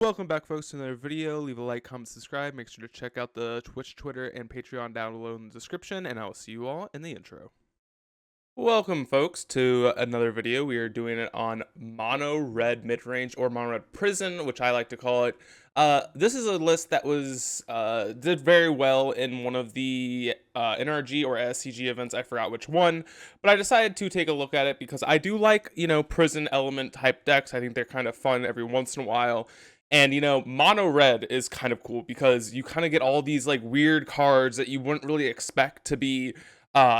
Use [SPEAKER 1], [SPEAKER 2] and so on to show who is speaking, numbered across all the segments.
[SPEAKER 1] Welcome back, folks, to another video. Leave a like, comment, subscribe. Make sure to check out the Twitch, Twitter, and Patreon down below in the description, and I will see you all in the intro. Welcome, folks, to another video. We are doing it on Mono Red Midrange, or Mono Red Prison, which I like to call it. This is a list that was did very well in one of the NRG or SCG events. I forgot which one, but I decided to take a look at it because I do like, prison element type decks. I think they're kind of fun every once in a while. And, mono red is kind of cool because you kind of get all these like weird cards that you wouldn't really expect to be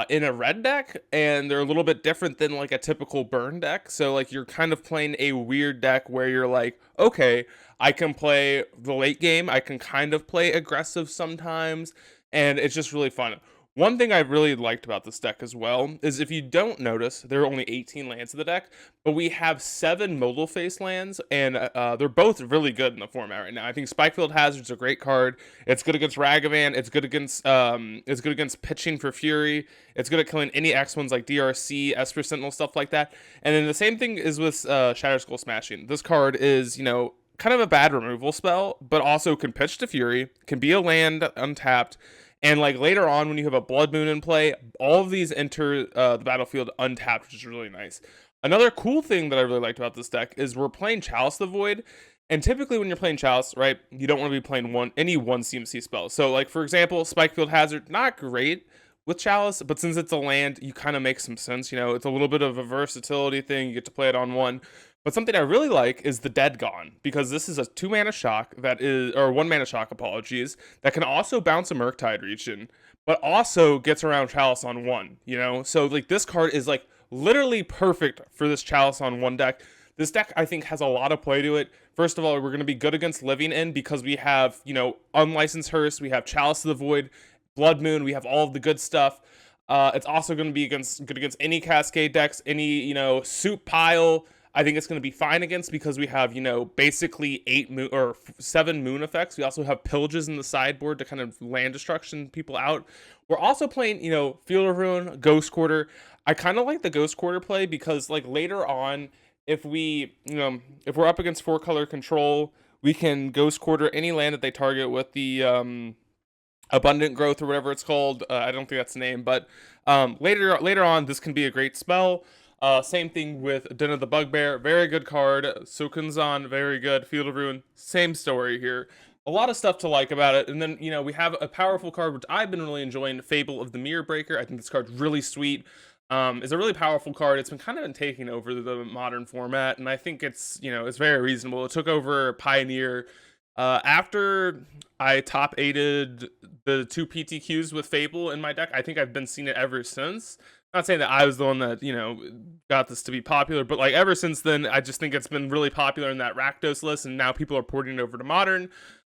[SPEAKER 1] in a red deck, and they're a little bit different than like a typical burn deck. So like you're kind of playing a weird deck where you're like, okay, I can play the late game, I can kind of play aggressive sometimes, and it's just really fun. One thing I really liked about this deck as well is, if you don't notice, there are only 18 lands in the deck, but we have 7 modal face lands, and they're both really good in the format right now. I think Spikefield Hazard's a great card. It's good against Ragavan. It's good against pitching for Fury. It's good at killing any X1s like DRC, Esper Sentinel, stuff like that. And then the same thing is with Shatter Skull Smashing. This card is, kind of a bad removal spell, but also can pitch to Fury, can be a land untapped. And like later on, when you have a Blood Moon in play, all of these enter the battlefield untapped, which is really nice. Another cool thing that I really liked about this deck is we're playing Chalice the Void. And typically when you're playing Chalice, right, you don't want to be playing any one CMC spell. So like, for example, Spikefield Hazard, not great with Chalice, but since it's a land, you kind of make some sense. It's a little bit of a versatility thing. You get to play it on one. But something I really like is the Dead Gone, because this is a 2-mana shock that is, or 1-mana shock, apologies, that can also bounce a Murktide region, but also gets around Chalice on one, So like this card is like literally perfect for this Chalice on one deck. This deck, I think, has a lot of play to it. First of all, we're going to be good against Living End because we have, Unlicensed Hearse, we have Chalice of the Void, Blood Moon, we have all of the good stuff. It's also going to be good against any Cascade decks, any, Soup Pile. I think it's going to be fine against, because we have, basically 7 moon effects. We also have pillages in the sideboard to kind of land destruction people out. We're also playing, Field of Ruin, Ghost Quarter. I kind of like the Ghost Quarter play because like later on, if we're up against 4-color control, we can Ghost Quarter any land that they target with the Abundant Growth or whatever it's called. I don't think that's the name, but later on, this can be a great spell. Same thing with Den of the Bugbear, very good card. Sokunzan, very good. Field of Ruin, same story here. A lot of stuff to like about it. And then, we have a powerful card, which I've been really enjoying, Fable of the Mirror Breaker. I think this card's really sweet. It's a really powerful card. It's been kind of taking over the modern format, and I think it's very reasonable. It took over Pioneer. After I top 8'd the 2 PTQs with Fable in my deck, I think I've been seeing it ever since. Not saying that I was the one that, got this to be popular, but like ever since then, I just think it's been really popular in that Rakdos list, and now people are porting it over to Modern.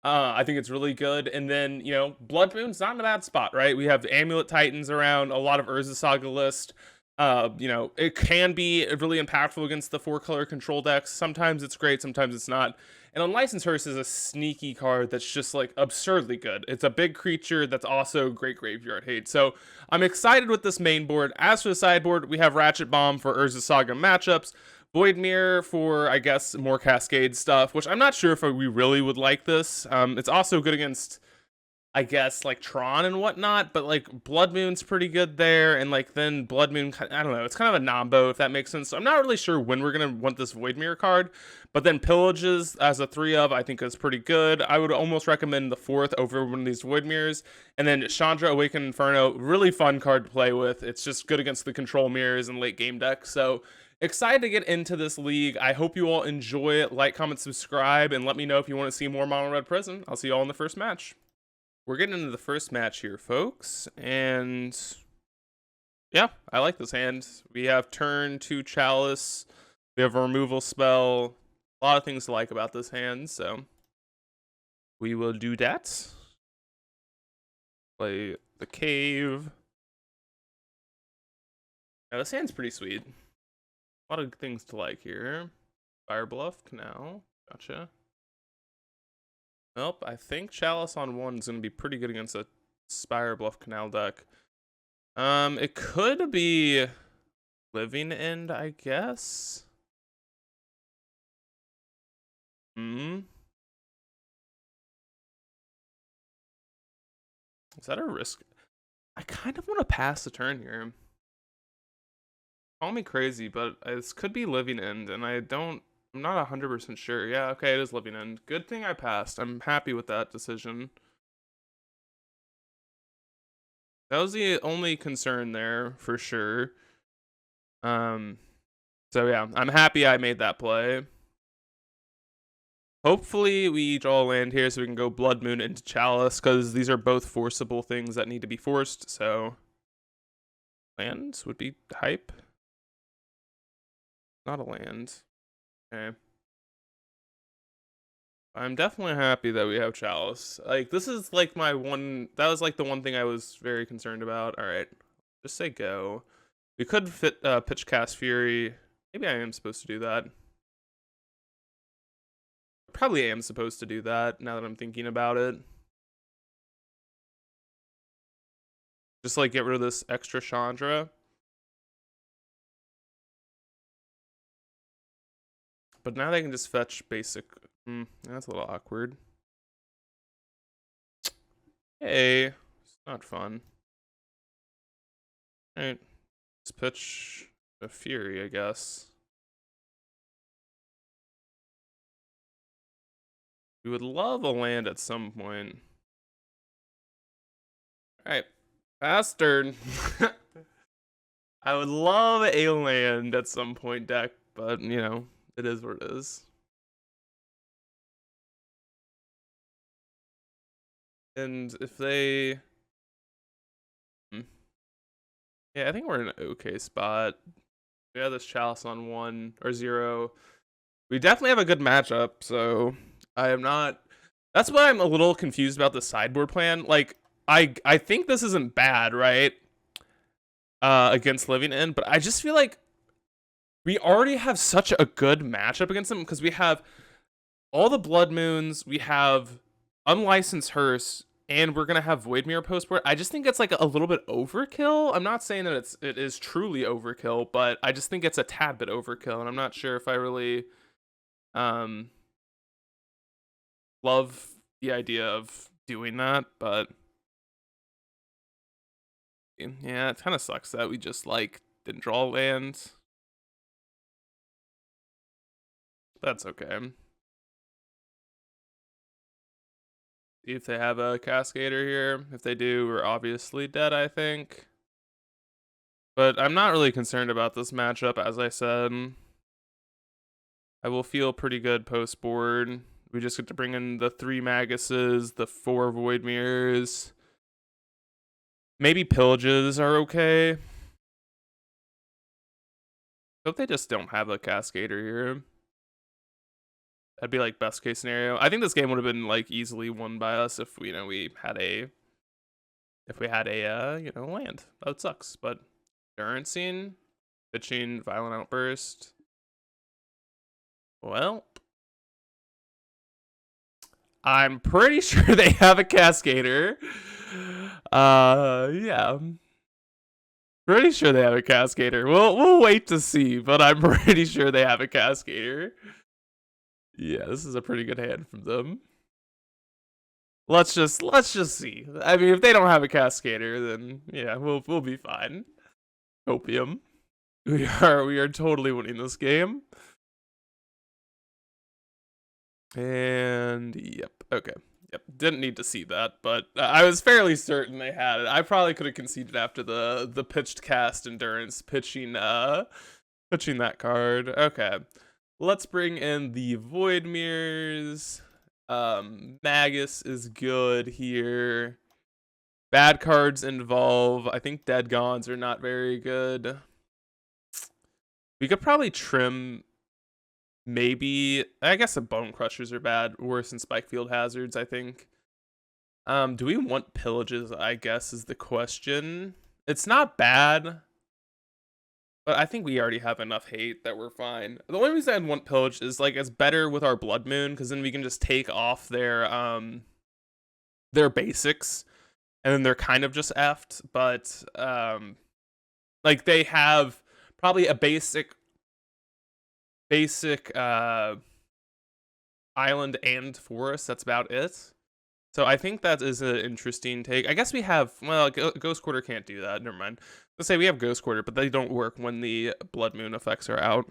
[SPEAKER 1] I think it's really good. And then, Blood Moon's not in a bad spot, right? We have Amulet Titans around, a lot of Urza Saga list. It can be really impactful against the 4-color control decks. Sometimes it's great, sometimes it's not. And Unlicensed Hearse is a sneaky card that's just like absurdly good. It's a big creature that's also great graveyard hate. So I'm excited with this main board. As for the sideboard, we have Ratchet Bomb for Urza Saga matchups, Void Mirror for, I guess, more Cascade stuff, which I'm not sure if we really would like this. It's also good against, I guess, like Tron and whatnot, but like Blood Moon's pretty good there, and like then Blood Moon, I don't know, it's kind of a nombo, if that makes sense. So I'm not really sure when we're gonna want this Void Mirror card, but then Pillages as a 3-of, I think is pretty good. I would almost recommend the 4th over one of these Void Mirrors. And then Chandra Awakened Inferno, really fun card to play with. It's just good against the control mirrors and late game decks. So excited to get into this league. I hope you all enjoy it. Like, comment, subscribe, and let me know if you want to see more Mono Red Prison. I'll see you all in the first match. We're getting into the first match here, folks, and yeah, I like this hand. We have turn 2 Chalice, we have a removal spell, a lot of things to like about this hand, so we will do that. Play the Cave. Now, this hand's pretty sweet. A lot of things to like here. Fire Bluff, Canal, gotcha. Nope, I think Chalice on 1 is going to be pretty good against a Spire Bluff Canal deck. It could be Living End, I guess. Is that a risk? I kind of want to pass the turn here. Call me crazy, but this could be Living End, and I'm not 100% sure. Yeah, okay, it is Living End. Good thing I passed. I'm happy with that decision. That was the only concern there, for sure. So yeah, I'm happy I made that play. Hopefully we draw land here so we can go Blood Moon into Chalice, because these are both forcible things that need to be forced, so land would be hype. Not a land. Okay. I'm definitely happy that we have Chalice. Like, this is like that was like the one thing I was very concerned about. Alright, just say go. We could fit Pitch Cast Fury. Maybe I am supposed to do that. Probably am supposed to do that now that I'm thinking about it. Just like get rid of this extra Chandra. But now they can just fetch basic. That's a little awkward. Hey, it's not fun. Alright, let's pitch a Fury, I guess. We would love a land at some point. Alright, fast turn. I would love a land at some point, deck, but you know, it is what it is. And if they... Yeah, I think we're in an okay spot. We have this Chalice on 1 or 0. We definitely have a good matchup, so I am not... That's why I'm a little confused about the sideboard plan. Like, I think this isn't bad, right? Against Living End, but I just feel like we already have such a good matchup against them because we have all the Blood Moons, we have Unlicensed Hearse, and we're gonna have Voidmere postboard. I just think it's like a little bit overkill. I'm not saying that it is truly overkill, but I just think it's a tad bit overkill, and I'm not sure if I really love the idea of doing that, but yeah, it kind of sucks that we just like didn't draw land. That's okay. See if they have a Cascader here. If they do, we're obviously dead, I think. But I'm not really concerned about this matchup, as I said. I will feel pretty good post-board. We just get to bring in the 3 Maguses, the 4 Voidmeres. Maybe Pillages are okay. Hope they just don't have a Cascader here. That'd be like best case scenario. I think this game would have been like easily won by us if we had a land. That sucks. But Endurance Scene, pitching Violent Outburst. Well, I'm pretty sure they have a Cascader. Yeah. Pretty sure they have a Cascader. We'll wait to see, but I'm pretty sure they have a Cascader. Yeah, this is a pretty good hand from them. Let's just see. I mean, if they don't have a Cascader, then yeah, we'll be fine. Opium. We are totally winning this game. And yep, okay. Yep, didn't need to see that, but I was fairly certain they had it. I probably could have conceded after the pitched cast Endurance pitching that card. Okay. Let's bring in the Voidmeres. Magus is good here. Bad cards involve, I think Dead Gods are not very good. We could probably trim, maybe, I guess the Bone Crushers are bad, worse than Spikefield Hazards, I think. Do we want Pillages, I guess, is the question. It's not bad, but I think we already have enough hate that we're fine. The only reason I'd want Pillage is like it's better with our Blood Moon, because then we can just take off their basics, and then they're kind of just effed. But like they have probably a basic island and forest. That's about it. So I think that is an interesting take. I guess we have, well, Ghost Quarter can't do that. Never mind. Let's say we have Ghost Quarter, but they don't work when the Blood Moon effects are out.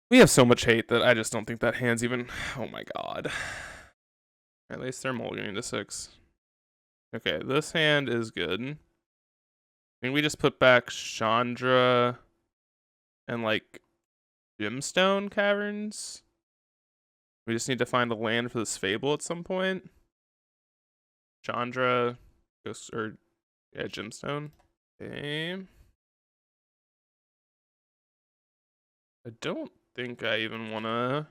[SPEAKER 1] We have so much hate that I just don't think that hand's even, oh my god. At least they're mulliganing to 6. Okay, this hand is good. I think we just put back Chandra and like Gemstone Caverns. We just need to find a land for this Fable at some point. Chandra, Ghost, or yeah, Gemstone. Okay. I don't think I even wanna.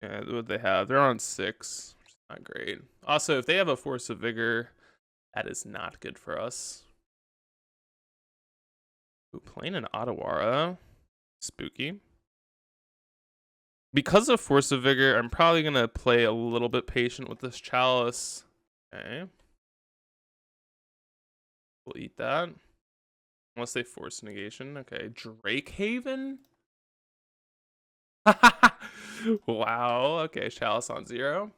[SPEAKER 1] Yeah, what they have? They're on 6, which is not great. Also, if they have a Force of Vigor, that is not good for us. Ooh, playing an Otawara. Spooky. Because of Force of Vigor, I'm probably going to play a little bit patient with this Chalice. Okay. We'll eat that. Unless they force negation. Okay. Drake Haven? Wow. Okay, Chalice on 0.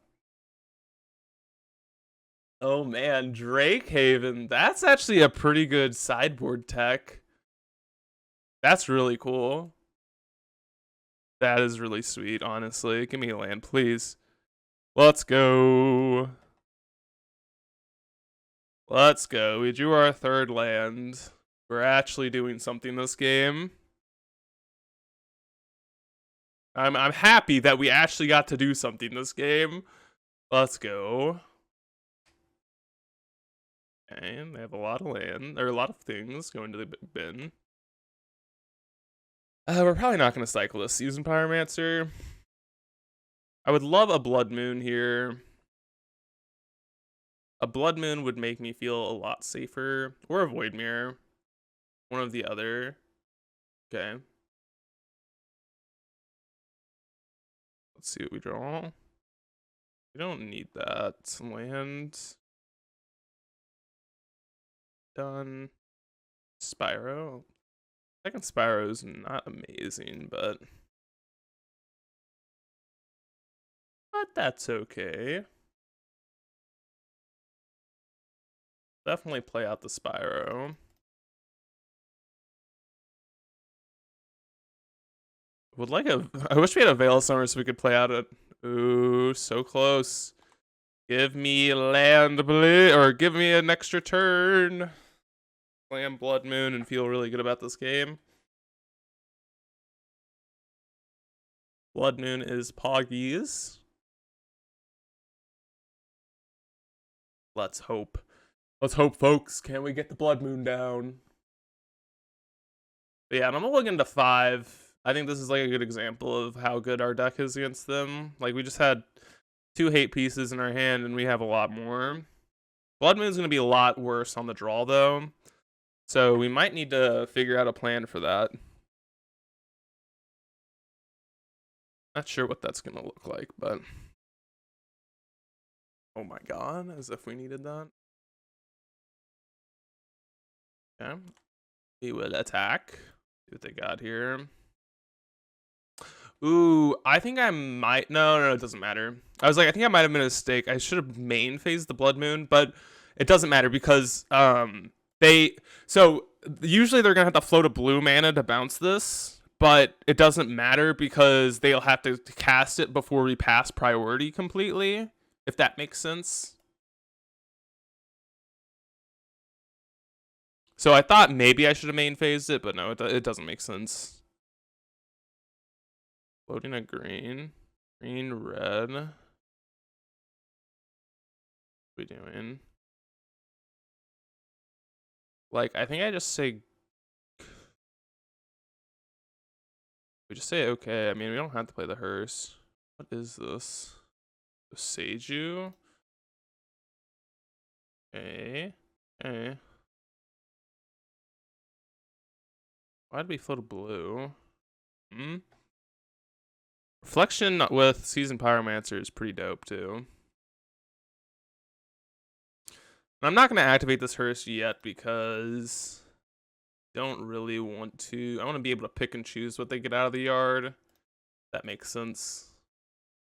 [SPEAKER 1] Oh man, Drake Haven. That's actually a pretty good sideboard tech. That's really cool. That is really sweet, honestly. Give me a land, please. Let's go. Let's go. We drew our 3rd land. We're actually doing something this game. I'm happy that we actually got to do something this game. Let's go. And they have a lot of land, or a lot of things going to the bin. We're probably not going to cycle this Season Pyromancer. I would love a Blood Moon here. A Blood Moon would make me feel a lot safer. Or a Void Mirror. One or the other. Okay. Let's see what we draw. We don't need that. Land. Done. Spyro. Second Spyro is not amazing, but that's okay. Definitely play out the Spyro. I wish we had a Veil Summer so we could play out it. Ooh, so close. Give me land, please, or give me an extra turn. Play Blood Moon and feel really good about this game. Blood Moon is Poggies. Let's hope. Let's hope, folks. Can we get the Blood Moon down? But yeah, and I'm gonna look into 5. I think this is like a good example of how good our deck is against them. Like, we just had 2 hate pieces in our hand, and we have a lot more. Blood Moon's gonna be a lot worse on the draw, though. So we might need to figure out a plan for that. Not sure what that's gonna look like, but oh my god, as if we needed that. Okay. We will attack. See what they got here. Ooh, I think I might. No, it doesn't matter. I was like, I think I might have made a mistake. I should have main phased the Blood Moon, but it doesn't matter because usually they're gonna have to float a blue mana to bounce this, but it doesn't matter because they'll have to cast it before we pass priority completely, if that makes sense. So I thought maybe I should have main phased it, but no, it doesn't make sense. Floating a green, red. What are we doing? Like, I think I just say. We just say okay. I mean, we don't have to play the hearse. What is this? Seiju? Okay. Okay. Why'd we float a blue? Reflection with Season Pyromancer is pretty dope, too. I'm not going to activate this hearse yet because I don't really want to. I want to be able to pick and choose what they get out of the yard. That makes sense.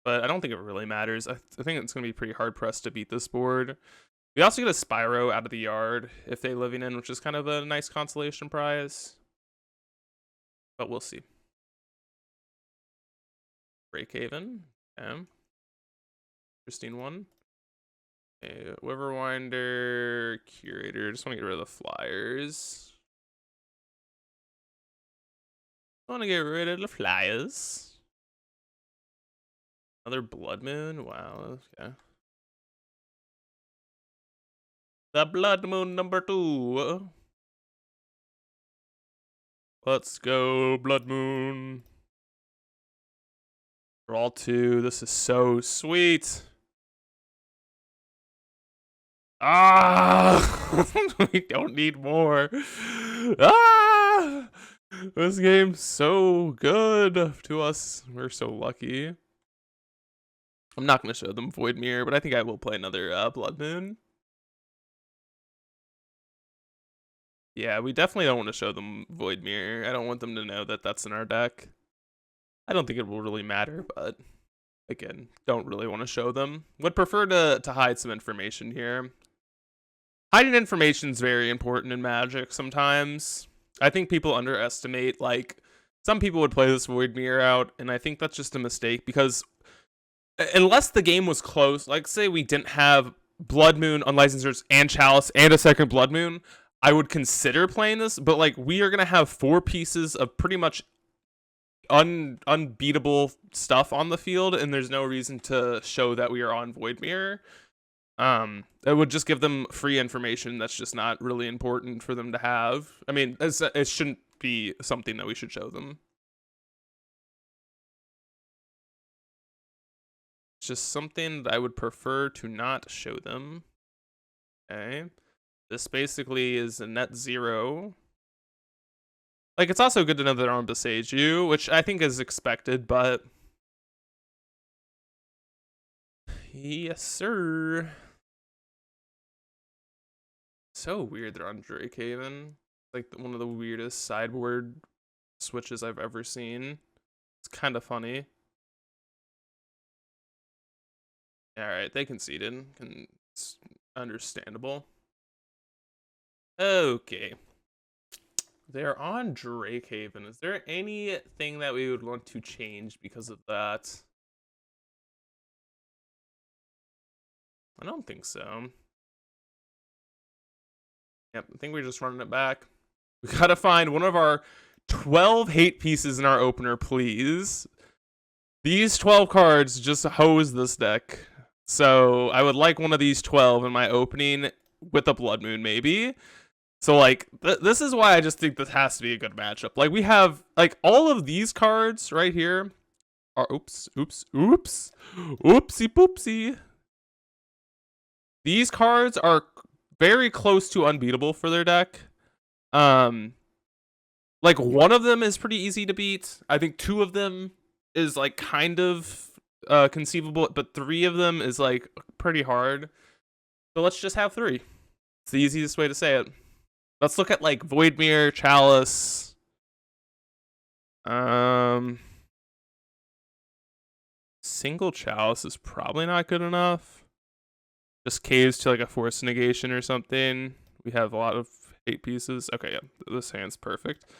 [SPEAKER 1] but I don't think it really matters. I think it's going to be pretty hard pressed to beat this board. We also get a Spyro out of the yard if they living in, which is kind of a nice consolation prize. But we'll see. Breakhaven. Okay. Interesting one. Okay, Wiverwinder, Curator. Just want to get rid of the flyers. Want to get rid of the flyers. Another Blood Moon. Wow. Okay. The Blood Moon number 2. Let's go, Blood Moon. Draw 2. This is so sweet. Ah! We don't need more. Ah! This game's so good to us. We're so lucky. I'm not going to show them Void Mirror, but I think I will play another Blood Moon. Yeah, we definitely don't want to show them Void Mirror. I don't want them to know that that's in our deck. I don't think it will really matter, but again, don't really want to show them. Would prefer to hide some information here. Hiding information is very important in Magic sometimes. I think people underestimate, like, some people would play this Void Mirror out, and I think that's just a mistake, because unless the game was close, like, say we didn't have Blood Moon, Unlicensed and Chalice, and a second Blood Moon, I would consider playing this, but, like, we are going to have 4 pieces of pretty much unbeatable stuff on the field, and there's no reason to show that we are on Void Mirror. It would just give them free information that's just not really important for them to have. I mean, it shouldn't be something that we should show them. It's just something that I would prefer to not show them. Okay. This basically is a net 0. Like, it's also good to know that they're on Besage You, which I think is expected, but yes, sir. So weird they're on Drakehaven. Like one of the weirdest sideboard switches I've ever seen. It's kind of funny. Alright, they conceded. It's understandable. Okay. They're on Drakehaven. Is there anything that we would want to change because of that? I don't think so. Yep, I think we're just running it back. We gotta find one of our 12 hate pieces in our opener, please. These 12 cards just hose this deck. So I would like one of these 12 in my opening with a Blood Moon, maybe. So, like, this is why I just think this has to be a good matchup. Like, we have, like, all of these cards right here are, oopsie poopsie. These cards are very close to unbeatable for their deck. Like, one of them is pretty easy to beat. I think 2 of them is, like, kind of conceivable, but 3 of them is, like, pretty hard. So let's just have 3. It's the easiest way to say it. Let's look at, like, Void Mirror, Chalice. Single Chalice is probably not good enough. Just caves to, like, a Force Negation or something. We have a lot of hate pieces. Okay, yeah, this hand's perfect. I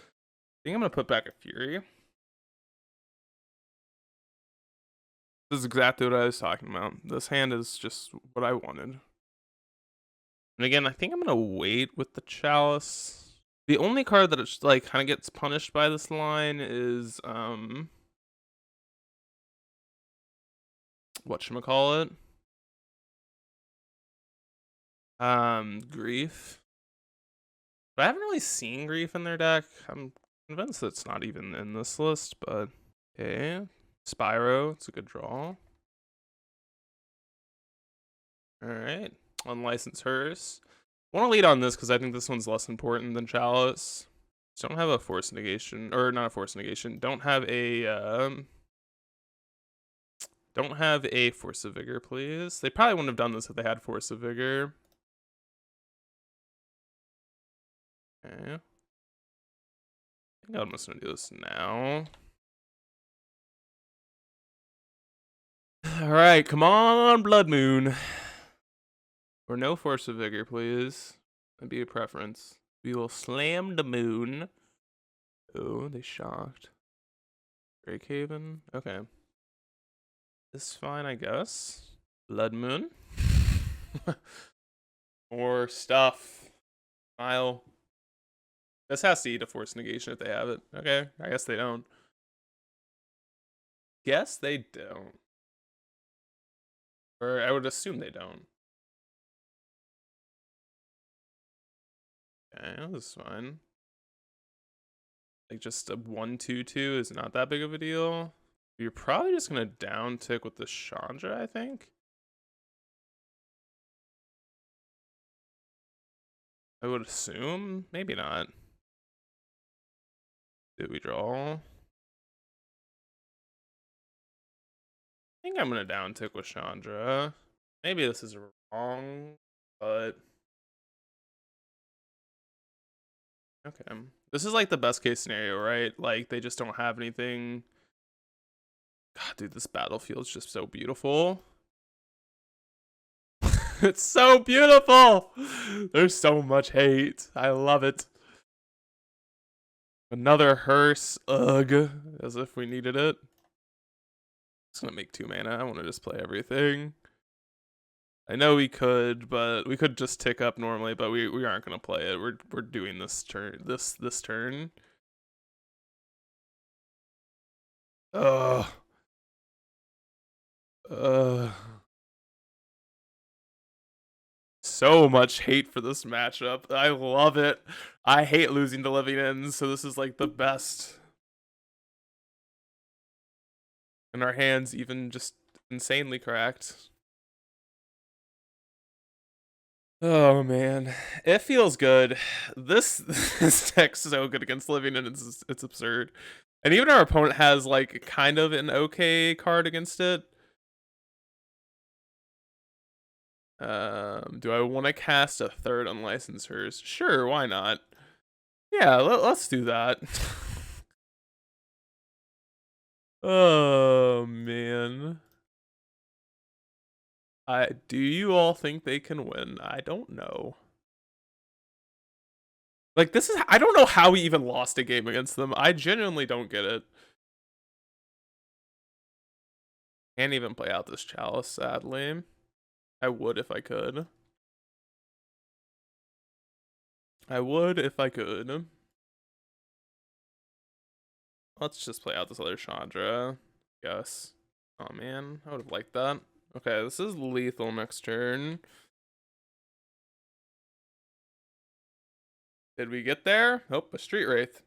[SPEAKER 1] think I'm going to put back a Fury. This is exactly what I was talking about. This hand is just what I wanted. And again, I think I'm going to wait with the Chalice. The only card that it's like kind of gets punished by this line is whatchamacallit? Grief. But I haven't really seen Grief in their deck. I'm convinced that it's not even in this list, but okay. Spyro, it's a good draw. Alright. Unlicensed Hearse. I want to lead on this because I think this one's less important than Chalice. Just don't have a Force Negation, or not a Force Negation. Don't have a Force of Vigor, please. They probably wouldn't have done this if they had Force of Vigor. Okay. I think I'm just gonna do this now. Alright, come on, Blood Moon. Or no Force of Vigor, please. That'd be a preference. We will slam the moon. Oh, they shocked. Breakhaven? Okay. This is fine, I guess. Blood Moon. More stuff. Smile. This has to eat a Force Negation if they have it. Okay, I guess they don't. Guess they don't. Or I would assume they don't. Okay, this is fine. Like just a 1/2/2 is not that big of a deal. You're probably just gonna down tick with the Chandra, I think. I would assume. Maybe not. Did we draw? I think I'm gonna down tick with Chandra. Maybe this is wrong, but okay. This is like the best case scenario, right? Like they just don't have anything. God, dude, this battlefield's just so beautiful. It's so beautiful. There's so much hate. I love it. Another hearse. Ugh. As if we needed it. It's gonna make 2 mana. I want to just play everything. I know we could, but we could just tick up normally, but we aren't gonna play it. We're doing this turn. This turn. Ugh. Ugh. So much hate for this matchup. I love it. I hate losing to living ends, so this is like the best. And our hands even just insanely cracked. Oh man, it feels good. This deck's so good against living ends. It's absurd. And even our opponent has like kind of an okay card against it. Do I want to cast a 3rd Unlicensed Hearse? Sure, why not? Yeah, let's do that. Oh man. Do you all think they can win? I don't know. Like this is I don't know how we even lost a game against them. I genuinely don't get it. Can't even play out this Chalice, sadly. I would if I could. I would if I could. Let's just play out this other Chandra. Yes. Oh man, I would have liked that. Okay, this is lethal next turn. Did we get there? Oh, a Street Wraith.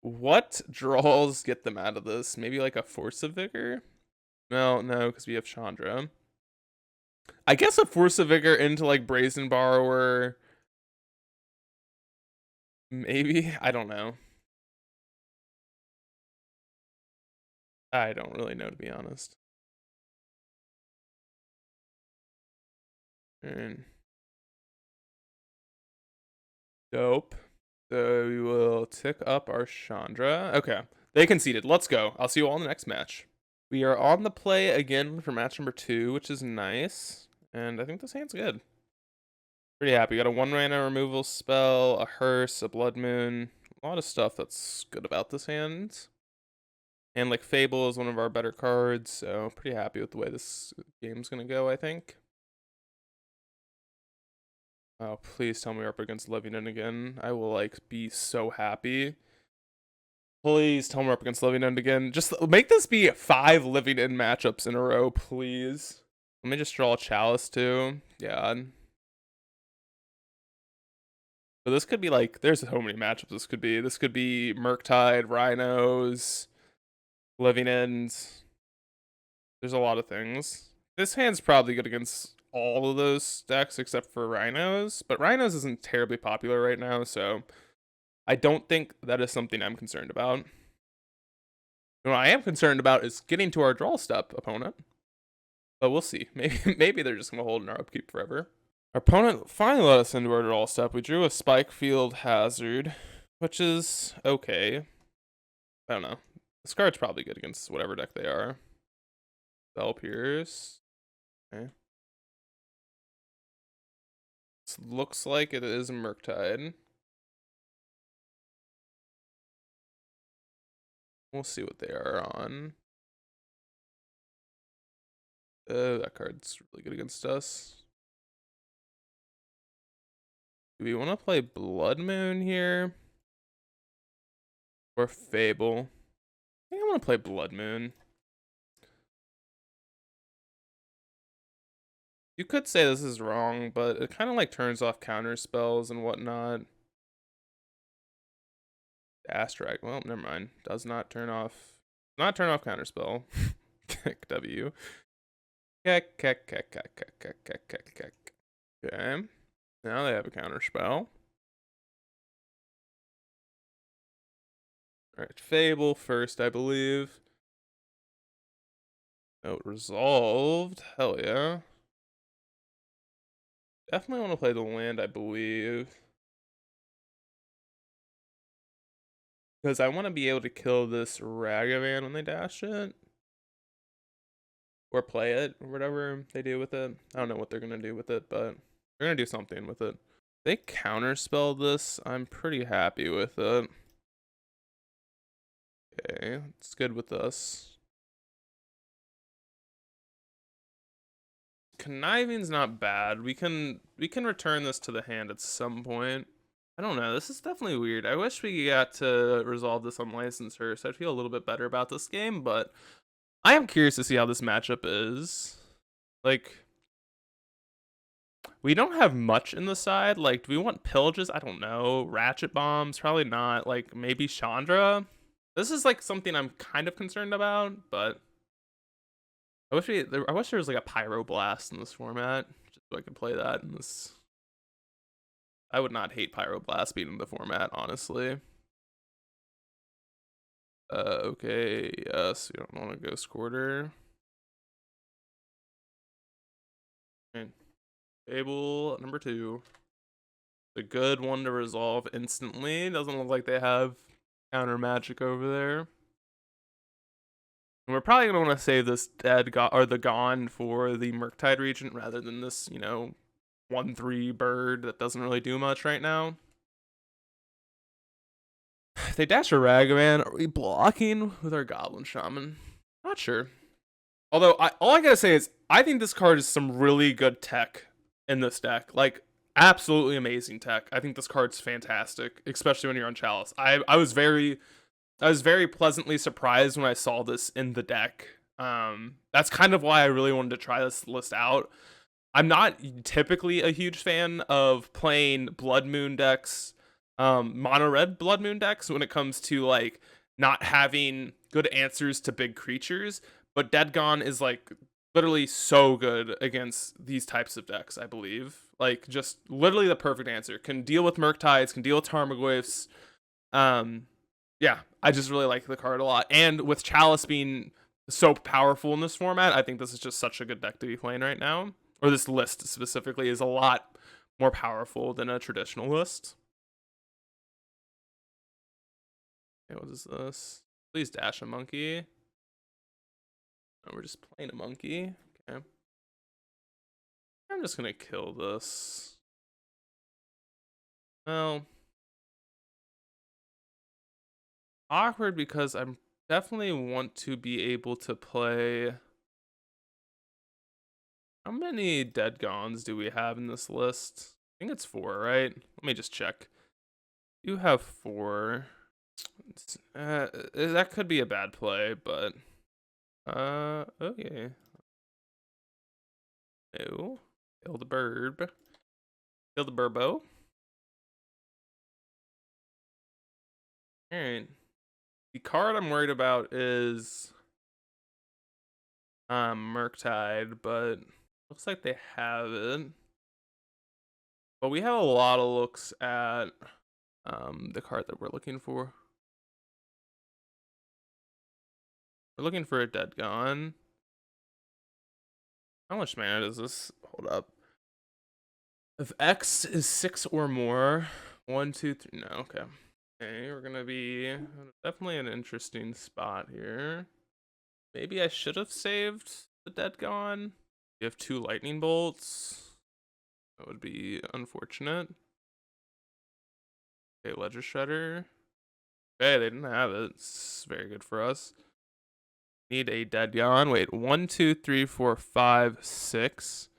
[SPEAKER 1] What draws get them out of this? Maybe like a Force of Vigor? No, because we have Chandra. I guess a Force of Vigor into like Brazen Borrower. Maybe? I don't know. I don't really know, to be honest. Dope. So we will tick up our Chandra. Okay. They conceded. Let's go. I'll see you all in the next match. We are on the play again for match number 2, which is nice. And I think this hand's good. Pretty happy. Got a 1-mana removal spell, a Hearse, a Blood Moon. A lot of stuff that's good about this hand. And like Fable is one of our better cards, so pretty happy with the way this game's gonna go, I think. Oh, please tell me we're up against Levinan again. I will like be so happy. Please tell me we're up against Levinan again. Just make this be 5 Living In matchups in a row, please. Let me just draw a Chalice too. Yeah. So this could be like, there's so many matchups this could be. This could be Murktide, Rhinos, Living Ends. There's a lot of things. This hand's probably good against all of those decks except for Rhinos, but Rhinos isn't terribly popular right now, so I don't think that is something I'm concerned about. What I am concerned about is getting to our draw step opponent, but we'll see. Maybe they're just gonna hold in our upkeep forever. Our opponent finally let us into our draw step. We drew a Spike Field Hazard, which is okay. I don't know. This card's probably good against whatever deck they are. Spell Pierce. Okay. This looks like it is Murktide. We'll see what they are on. That card's really good against us. Do we want to play Blood Moon here? Or Fable? I think I want to play Blood Moon. You could say this is wrong, but it kind of like turns off counter spells and whatnot. Astrag. Well, never mind. Does not turn off. Not turn off counter spell. Kick W. Okay. Now they have a counter spell. Alright, Fable first, I believe. Oh, resolved. Hell yeah. Definitely want to play the land, I believe. Because I want to be able to kill this Ragavan when they dash it. Or play it, or whatever they do with it. I don't know what they're going to do with it, but they're going to do something with it. They counterspell this. I'm pretty happy with it. Okay, it's good with us. Conniving's not bad. We can return this to the hand at some point. I don't know. This is definitely weird. I wish we got to resolve this on licensor, so I'd feel a little bit better about this game, but I am curious to see how this matchup is. Like, we don't have much in the side. Like, do we want Pillages? I don't know. Ratchet Bombs? Probably not. Like, maybe Chandra? This is, like, something I'm kind of concerned about, but I wish there was, like, a Pyroblast in this format, just so I could play that in this. I would not hate Pyroblast being in the format, honestly. Okay, yes, we don't want to Ghost Quarter. Okay. Fable number 2. A good one to resolve instantly. Doesn't look like they have counter magic over there. And we're probably going to want to save this the Gone for the Murktide Regent rather than this, 1/3 bird that doesn't really do much right now. If they dash a Ragavan, are we blocking with our Goblin Shaman? Not sure. Although, all I gotta say is, I think this card is some really good tech in this deck. Like, absolutely amazing tech. I think this card's fantastic, especially when you're on Chalice. I was very pleasantly surprised when I saw this in the deck. That's kind of why I really wanted to try this list out. I'm not typically a huge fan of playing Blood Moon decks, mono red Blood Moon decks when it comes to like not having good answers to big creatures, but Dead Gone is like literally so good against these types of decks, I believe. Like just literally the perfect answer. Can deal with Murktides, can deal with Tarmogoyfs. Yeah, I just really like the card a lot. And with Chalice being so powerful in this format, I think this is just such a good deck to be playing right now. Or this list specifically is a lot more powerful than a traditional list. Okay, what is this? Please dash a monkey. No, we're just playing a monkey. Okay. I'm just gonna kill this. Well, awkward because I'm definitely want to be able to play. How many Dead Gones do we have in this list? I think it's 4, right? Let me just check. You have 4. That could be a bad play, but okay. No. Kill the bird. Kill the burbo. Alright. The card I'm worried about is Murktide, but looks like they have it. But we have a lot of looks at the card that we're looking for. We're looking for a Dead Gone. How much mana does this hold up? If X is 6 or more, 1, 2, 3. No, okay. Okay, we're gonna be definitely an interesting spot here. Maybe I should have saved the Dead Gone. You have 2 lightning bolts. That would be unfortunate. Okay, Ledger Shredder. Okay, they didn't have it. It's very good for us. Need a Dead Gone. Wait, 1, 2, 3, 4, 5, 6,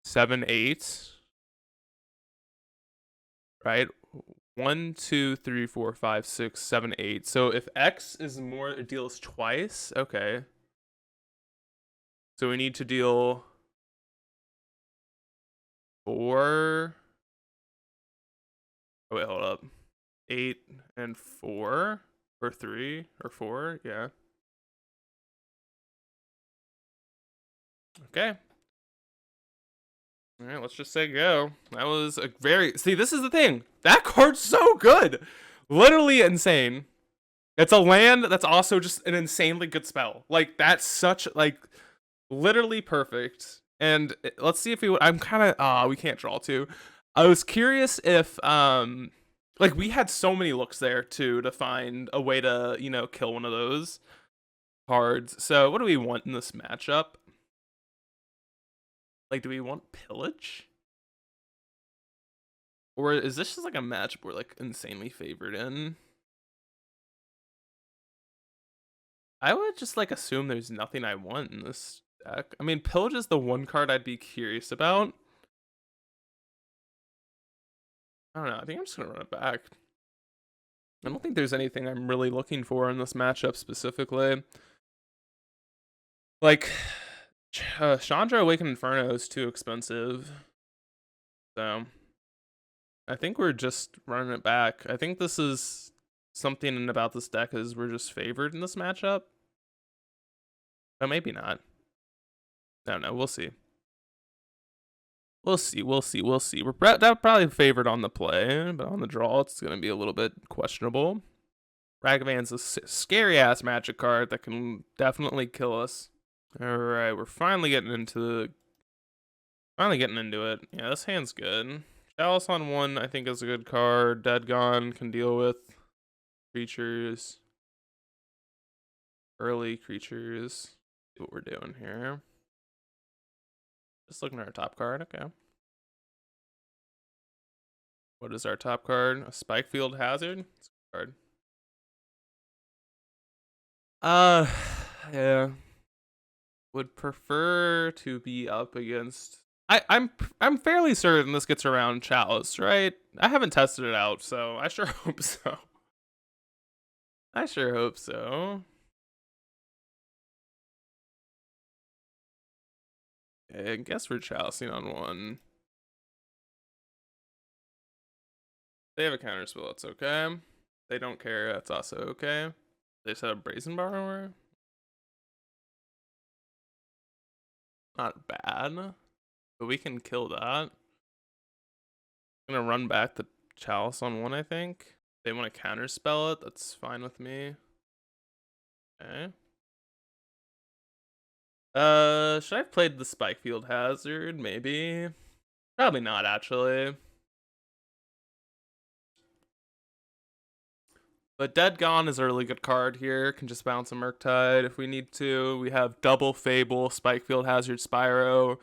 [SPEAKER 1] 7, 8. Right? 1, 2, 3, 4, 5, 6, 7, 8. So if X is more, it deals twice. Okay. So we need to deal 4. Oh, wait, hold up. 8 and 4. Or 3 or 4. Yeah. Okay. All right, let's just say go. That was a very... See, this is the thing. That card's so good. Literally insane. It's a land that's also just an insanely good spell. Like, that's such, like, literally perfect. And let's see if we... I'm kind of... we can't draw two. I was curious if, like, we had so many looks there, too, to find a way to, you know, kill one of those cards. So, what do we want in this matchup? Like, do we want Pillage? Or is this just like a matchup we're like insanely favored in? I would just like assume there's nothing I want in this deck. I mean, Pillage is the one card I'd be curious about. I don't know. I think I'm just gonna run it back. I don't think there's anything I'm really looking for in this matchup specifically. Like, Chandra Awakened Inferno is too expensive. So, I think we're just running it back. I think this is something about this deck is we're just favored in this matchup. But maybe not. I don't know. We'll see. We'll see. We're probably favored on the play, but on the draw, it's going to be a little bit questionable. Ragavan's a scary ass magic card that can definitely kill us. All right, we're finally getting into it. Yeah, this hand's good. Chalice on 1, I think, is a good card. Dead Gone can deal with creatures, early creatures. See what we're doing here. Just looking at our top card. Okay. What is our top card? A Spikefield Hazard? It's a card. Yeah. Would prefer to be up against. I'm fairly certain this gets around Chalice, right? I haven't tested it out, so I sure hope so. I sure hope so. Okay, I guess we're chalicing on 1. They have a counter spell, it's okay. They don't care, that's also okay. They just have a Brazen Borrower. Not bad, but we can kill that. I'm gonna run back the Chalice on 1, I think. They want to counter spell it, that's fine with me. Okay. Should I have played the Spikefield Hazard? Maybe. Probably not, actually. But Dead Gone is a really good card here. Can just bounce a Murktide if we need to. We have double Fable, Spikefield Hazard, Spyro.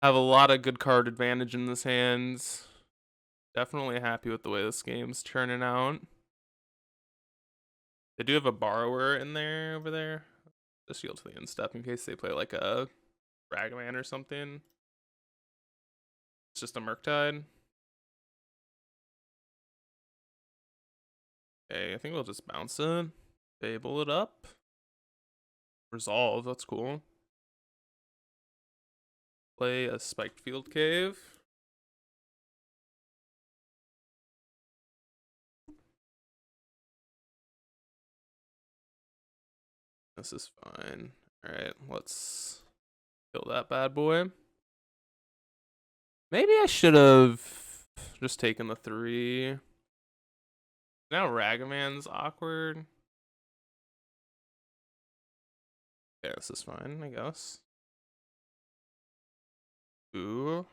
[SPEAKER 1] Have a lot of good card advantage in this hands. Definitely happy with the way this game's turning out. They do have a Borrower in there over there. Just shield to the end step in case they play like a Ragavan or something. It's just a Murktide. Okay, I think we'll just bounce it. Fable it up. Resolve, that's cool. Play a Spiked Field Cave. This is fine. Alright, let's kill that bad boy. Maybe I should have just taken the 3. Now Ragavan's awkward. Yeah, this is fine, I guess. Ooh.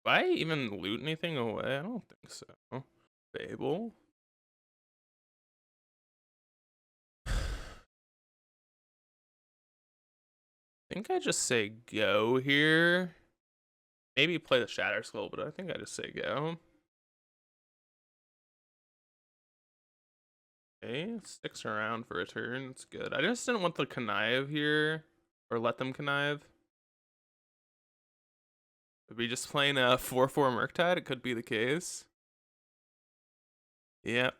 [SPEAKER 1] I even loot anything away? I don't think so. Fable. I think I just say go here. Maybe play the Shatter Skull, but I think I just say go. Okay, sticks around for a turn. It's good. I just didn't want the connive here, or let them connive. If we just playing a 4/4 Murktide, it could be the case. Yep.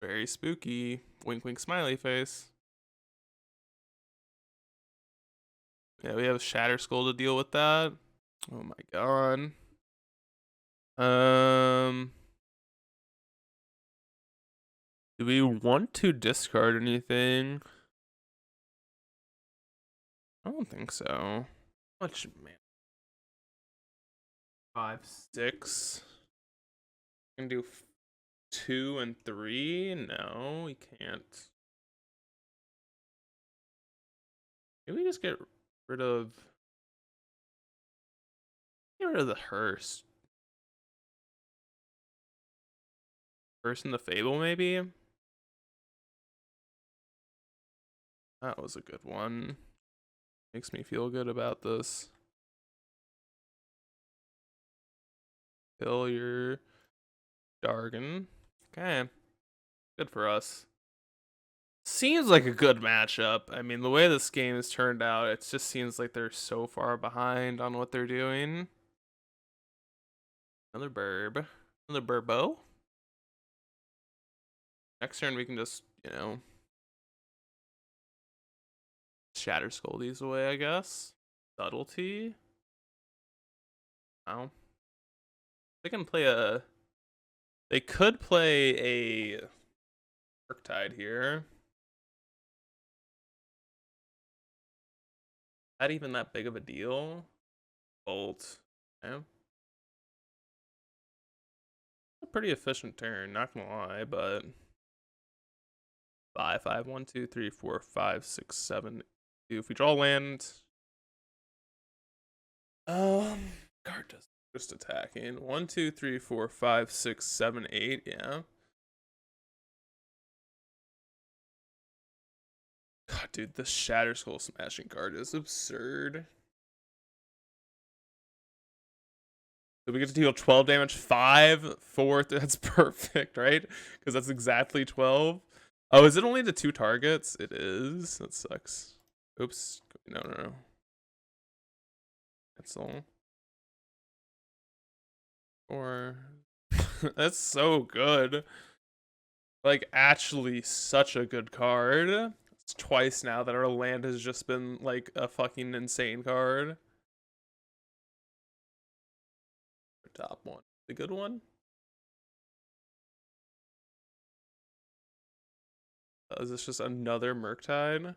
[SPEAKER 1] Very spooky. Wink, wink, smiley face. Yeah, we have Shatter Skull to deal with that. Oh my god. Do we want to discard anything? I don't think so. Much man. 5, 6. Can do 2 and 3. No, we can't. Maybe we just get rid of the hearse. Hearse and the Fable, maybe. That was a good one. Makes me feel good about this. Kill your Dargon. Okay. Good for us. Seems like a good matchup. I mean, the way this game has turned out, it just seems like they're so far behind on what they're doing. Another burb. Another burbo. Next turn we can just, Shatter Skull these away, I guess. Subtlety. Wow. They can play a... They could play a Murktide here. Not even that big of a deal. Bolt. Okay. A pretty efficient turn, not gonna lie, but 5, 5, 1, 2, 3, 4, 5, 6, 7, 2. If we draw land, card does just attacking. 1, 2, 3, 4, 5, 6, 7, 8. Yeah. God, dude, the Shatter Skull smashing card is absurd. So we get to deal 12 damage, 5, 4. That's perfect, right? Because that's exactly 12. Oh, is it only the 2 targets? It is. That sucks. Oops. No. Cancel. Or that's so good. Like, actually, such a good card. It's twice now that our land has just been like a fucking insane card. Top one, the good one. Is this just another Murktide?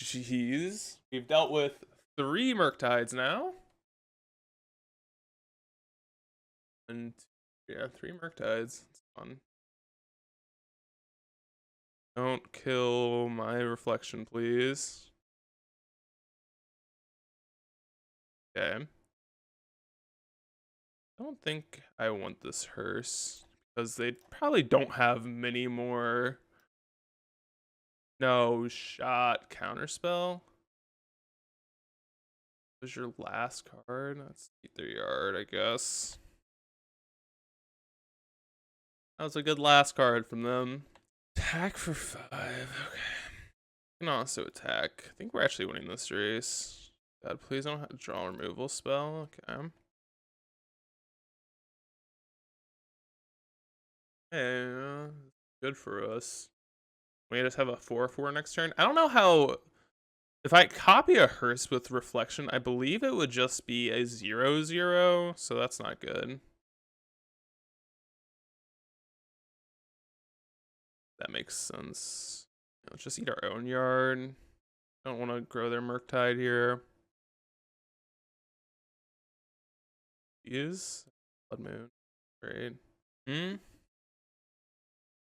[SPEAKER 1] Jeez, we've dealt with 3 Murktides now. And yeah, 3 Murktides. It's fun. Don't kill my reflection, please. Okay. I don't think I want this hearse because they probably don't have many more. No shot counterspell. Was your last card? That's either yard, I guess. That was a good last card from them. Attack for 5. Okay. Can also attack. I think we're actually winning this race. God, please don't have to draw a removal spell. Okay. Hey, good for us. We just have a 4/4 next turn. I don't know how. If I copy a hearse with reflection, I believe it would just be a 0/0, so that's not good. That makes sense. Let's just eat our own yard. Don't want to grow their Murktide here. Is Blood Moon. Great. I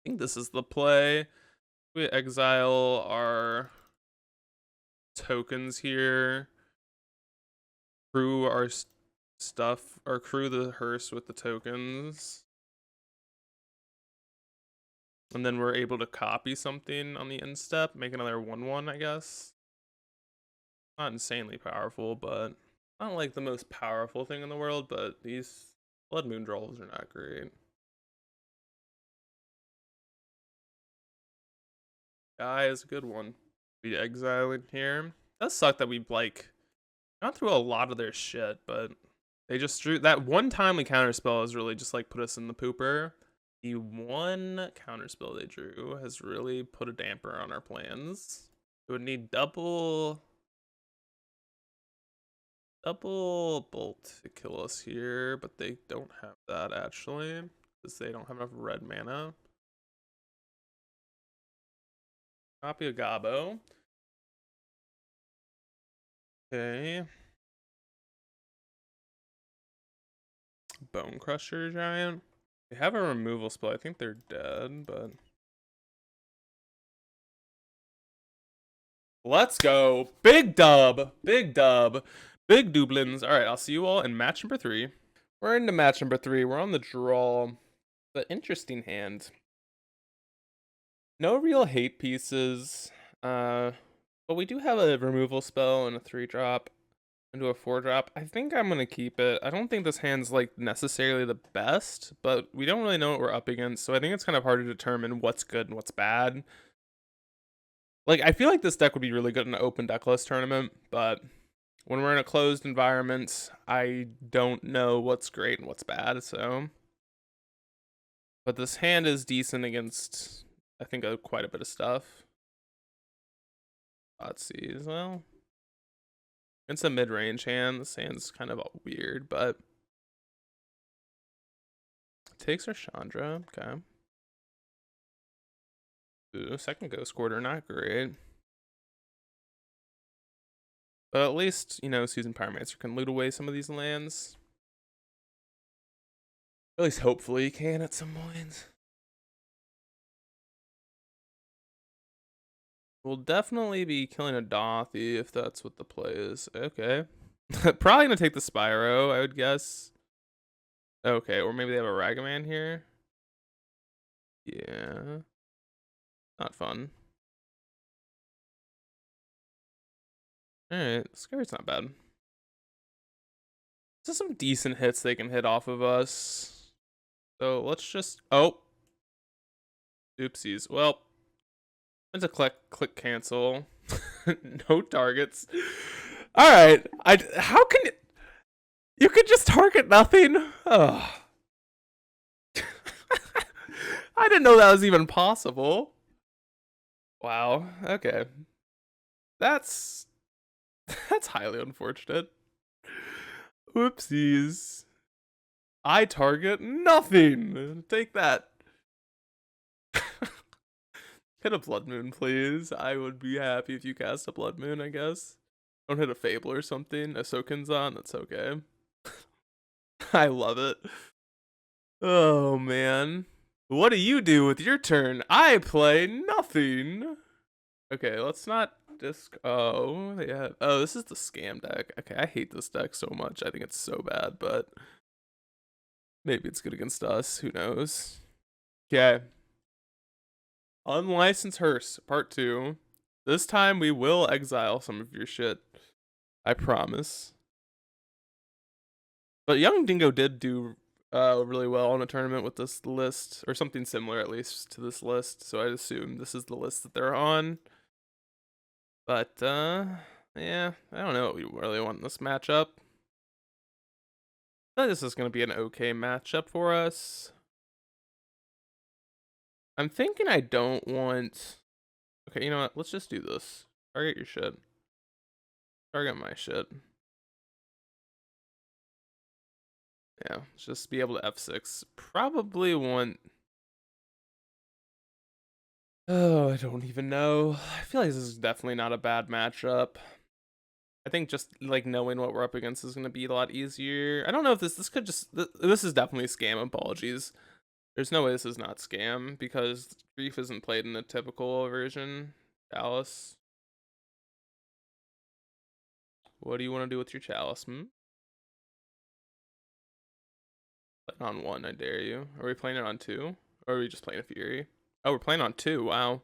[SPEAKER 1] think this is the play. We exile our tokens here. crew our stuff, or crew the hearse with the tokens. And then we're able to copy something on the end step, make another 1/1, I guess. Not insanely powerful, but not like the most powerful thing in the world, but these Blood Moon draws are not great. Guy is a good one. We exile in here. It does suck that we like gone through a lot of their shit, but they just drew that one timely counterspell has really just like put us in the pooper. The one counterspell they drew has really put a damper on our plans. It would need double bolt to kill us here, but they don't have that actually, because they don't have enough red mana. Copy a Gabo. Okay. Bone Crusher Giant. They have a removal spell. I think they're dead, but let's go. Big dub. Big dub. Big Dublins. All right, I'll see you all in match number 3. We're into match number 3. We're on the draw. The interesting hand. No real hate pieces. But we do have a removal spell and a 3-drop into a 4-drop. I think I'm gonna keep it. I don't think this hand's like necessarily the best, but we don't really know what we're up against, so I think it's kind of hard to determine what's good and what's bad. Like, I feel like this deck would be really good in an open decklist tournament, but when we're in a closed environment, I don't know what's great and what's bad, so. But this hand is decent against, I think, quite a bit of stuff. Let's see as well. It's a mid-range hand. This hand's kind of weird, but takes our Chandra. Okay. Ooh, second Ghost Quarter, not great. But at least, you know, Susan Pyromancer can loot away some of these lands. At least hopefully he can at some point. We'll definitely be killing a Dothy if that's what the play is. Okay. Probably gonna take the Spyro, I would guess. Okay, or maybe they have a Ragaman here. Yeah. Not fun. Alright, Scary's not bad. There's some decent hits they can hit off of us. So let's just... Oh. Oopsies. Well, it's a click cancel. No targets. Alright. How can... You could just target nothing? Oh. I didn't know that was even possible. Wow. Okay. That's highly unfortunate. Oopsies. I target nothing. Take that. Hit a Blood Moon, please. I would be happy if you cast a Blood Moon, I guess. Don't hit a Fable or something. A Sokinzan, that's okay. I love it. Oh, man. What do you do with your turn? I play nothing. Okay, let's not oh, yeah. Oh, this is the scam deck. Okay, I hate this deck so much. I think it's so bad, but maybe it's good against us. Who knows? Okay. Unlicensed Hearse, part 2. This time we will exile some of your shit. I promise. But Young Dingo did do really well in a tournament with this list, or something similar at least to this list, so I'd assume this is the list that they're on. But, yeah, I don't know what we really want in this matchup. But this is going to be an okay matchup for us. I'm thinking I don't want... Okay, you know what? Let's just do this. Target your shit. Target my shit. Yeah, let's just be able to F6. Probably want... Oh, I don't even know. I feel like this is definitely not a bad matchup. I think just like knowing what we're up against is going to be a lot easier. I don't know if this could just... This is definitely scam. Apologies. There's no way this is not scam, because Grief isn't played in the typical version. Chalice. What do you want to do with your Chalice? Play on 1, I dare you. Are we playing it on 2? Or are we just playing a Fury? Oh, we're playing on 2, wow.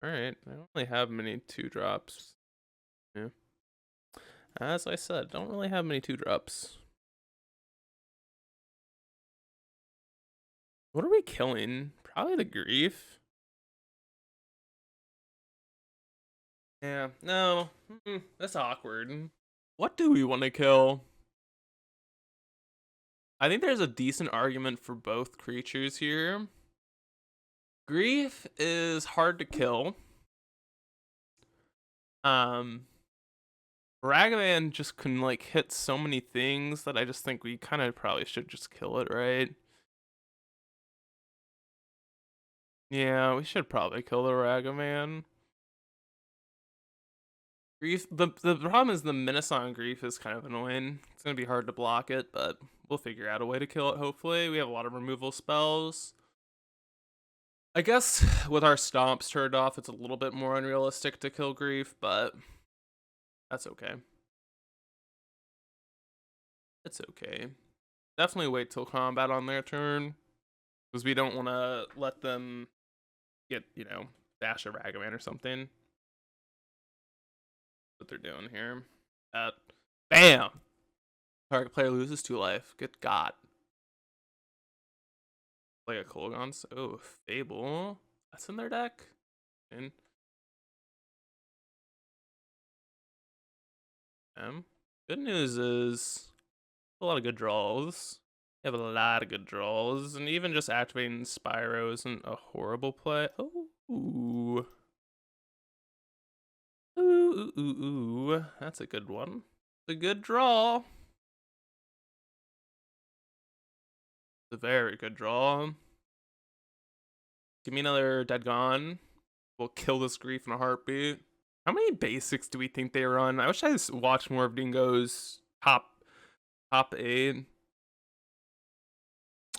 [SPEAKER 1] Alright, I don't really have many 2-drops. Yeah. As I said, don't really have many 2-drops. What are we killing? Probably the Grief. Yeah, no. That's awkward. What do we want to kill? I think there's a decent argument for both creatures here. Grief is hard to kill. Ragavan just can like hit so many things that I just think we kind of probably should just kill it, right? Yeah, we should probably kill the Ragavan. Grief. The problem is the menace on Grief is kind of annoying. It's gonna be hard to block it, but we'll figure out a way to kill it. Hopefully, we have a lot of removal spells. I guess with our stomps turned off, it's a little bit more unrealistic to kill Grief, but that's okay. It's okay. Definitely wait till combat on their turn, because we don't want to let them get, dash a Ragavan or something. What they're doing here. Bam! Target player loses 2 life. Good God. Like a Kolaghan. Oh, Fable. That's in their deck. And good news is a lot of good draws. You have a lot of good draws, and even just activating Spyro isn't a horrible play. Oh, ooh, ooh, that's a good one. It's a good draw. It's a very good draw. Give me another Dead Gone. We'll kill this Grief in a heartbeat. How many basics do we think they run? I wish I just watched more of Dingo's top 8.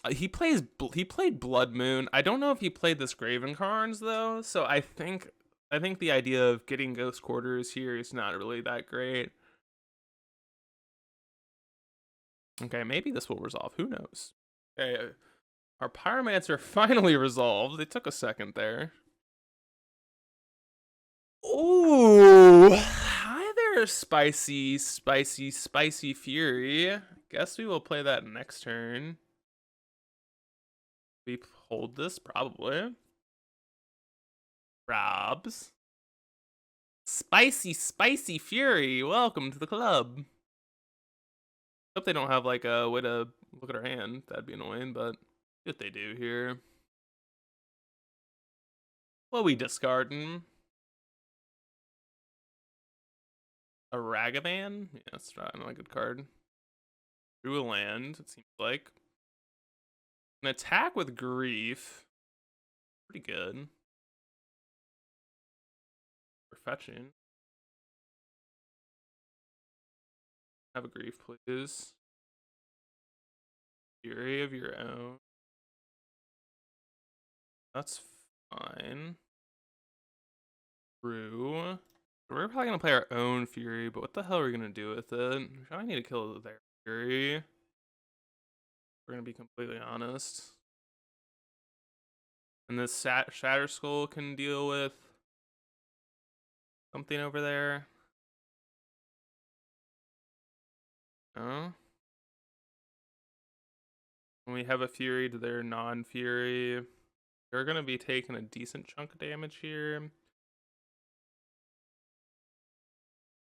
[SPEAKER 1] He played Blood Moon. I don't know if he played this Graven Carns though, so I think the idea of getting Ghost Quarters here is not really that great. Okay, maybe this will resolve. Who knows? Okay, our Pyromancer finally resolved. It took a second there. Ooh, hi there, spicy Fury. Guess we will play that next turn. We hold this probably. Robs. Spicy Fury. Welcome to the club. Hope they don't have like a way to look at our hand. That'd be annoying, but what they do here. What we discarding? A Ragavan? Yeah, that's not a good card. Drew a land, it seems like. An attack with Grief. Pretty good. For fetching. Have a Grief, please. Fury of your own. That's fine. True. We're probably gonna play our own Fury, but what the hell are we gonna do with it? We probably need to kill their Fury. We're gonna be completely honest. And this Shatter Skull can deal with something over there. Oh. When we have a Fury to their non-Fury, they're gonna be taking a decent chunk of damage here.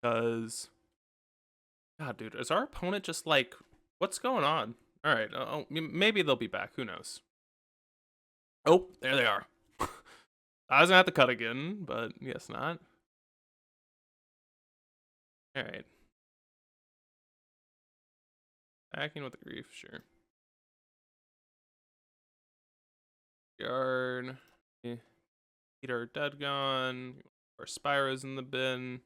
[SPEAKER 1] Because, God, dude, is our opponent just like, what's going on? All right, maybe they'll be back. Who knows? Oh, there they are. I was gonna have to cut again, but yes, not. All right. Attacking with the Grief, sure. Yard. Eat our Dead Gone. Our Spyro's in the bin.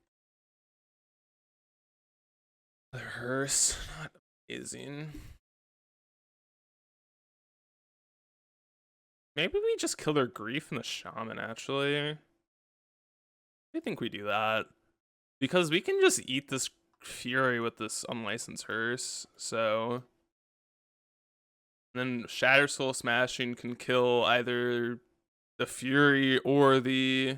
[SPEAKER 1] The Hearse, not amazing. Maybe we just kill their Grief and the Shaman, actually. I think we do that. Because we can just eat this Fury with this unlicensed hearse, so and then Shatter Soul Smashing can kill either the Fury or the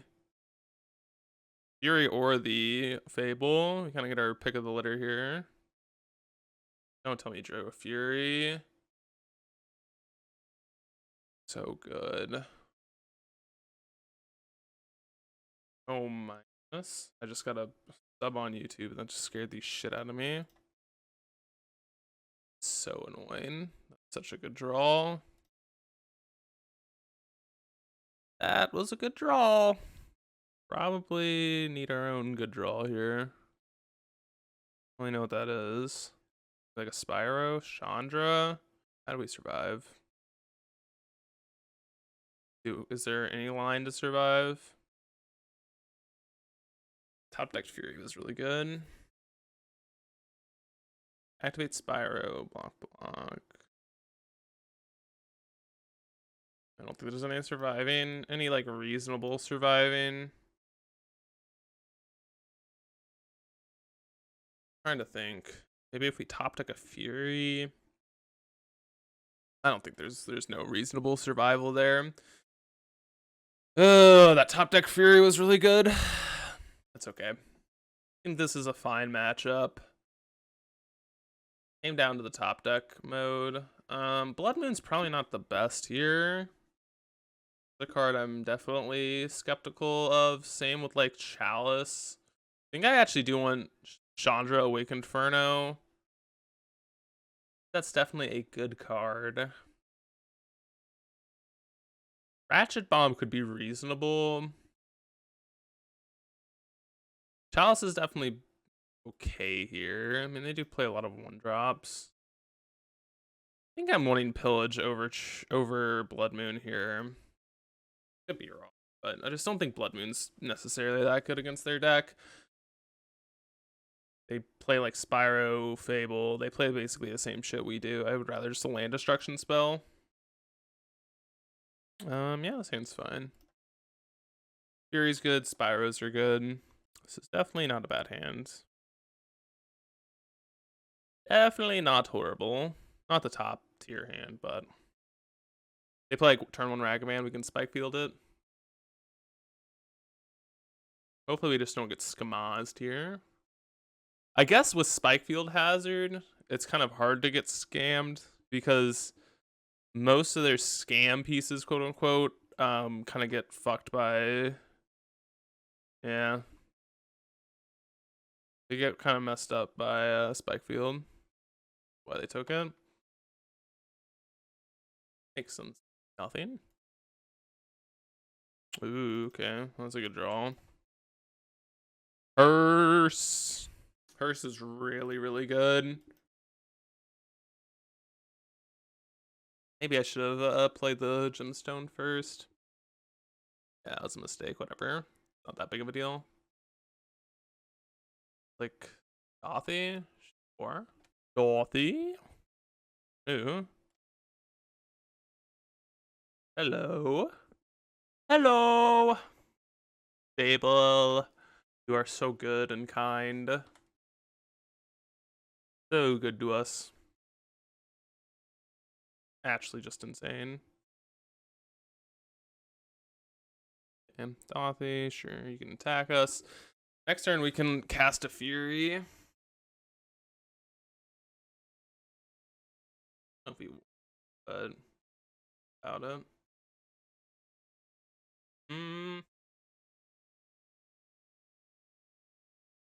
[SPEAKER 1] Fable. We kind of get our pick of the litter here. Don't tell me you drew a Fury. So good. Oh my goodness. I just got a sub on YouTube and that just scared the shit out of me. So annoying. Such a good draw. That was a good draw. Probably need our own good draw here. I only know what that is. Like a Spyro, Chandra. How do we survive? Is there any line to survive? Top deck Fury was really good. Activate Spyro, block. I don't think there's any surviving. Any like reasonable surviving. Trying to think. Maybe if we top deck a Fury. I don't think there's no reasonable survival there. Oh, that top deck Fury was really good. That's okay. I think this is a fine matchup. Came down to the top deck mode. Blood Moon's probably not the best here. The card I'm definitely skeptical of. Same with like Chalice. I think I actually do want Chandra Awakened Inferno. That's definitely a good card. Ratchet Bomb could be reasonable. Chalice is definitely okay here. I mean, they do play a lot of 1-drops. I think I'm wanting Pillage over Blood Moon here. Could be wrong, but I just don't think Blood Moon's necessarily that good against their deck. They play like Spyro, Fable. They play basically the same shit we do. I would rather just a land destruction spell. Yeah, this hand's fine. Fury's good. Spyros are good. This is definitely not a bad hand. Definitely not horrible. Not the top tier hand, but they play like turn 1 Ragavan. We can spike field it. Hopefully we just don't get skamazed here. I guess with Spikefield Hazard, it's kind of hard to get scammed because most of their scam pieces, quote unquote, kind of get fucked by, yeah. They get kind of messed up by Spikefield. Why they took it? Makes sense. Nothing. Ooh, okay. That's a good draw. Hearse. Hearse is really, really good. Maybe I should have played the gemstone first. Yeah, that was a mistake. Whatever. Not that big of a deal. Like, Dorothy? Sure. Dorothy? Ooh. Hello. Hello. Fable. You are so good and kind. So good to us. Actually just insane. And Dorothy, sure, you can attack us. Next turn we can cast a Fury. If we but about it.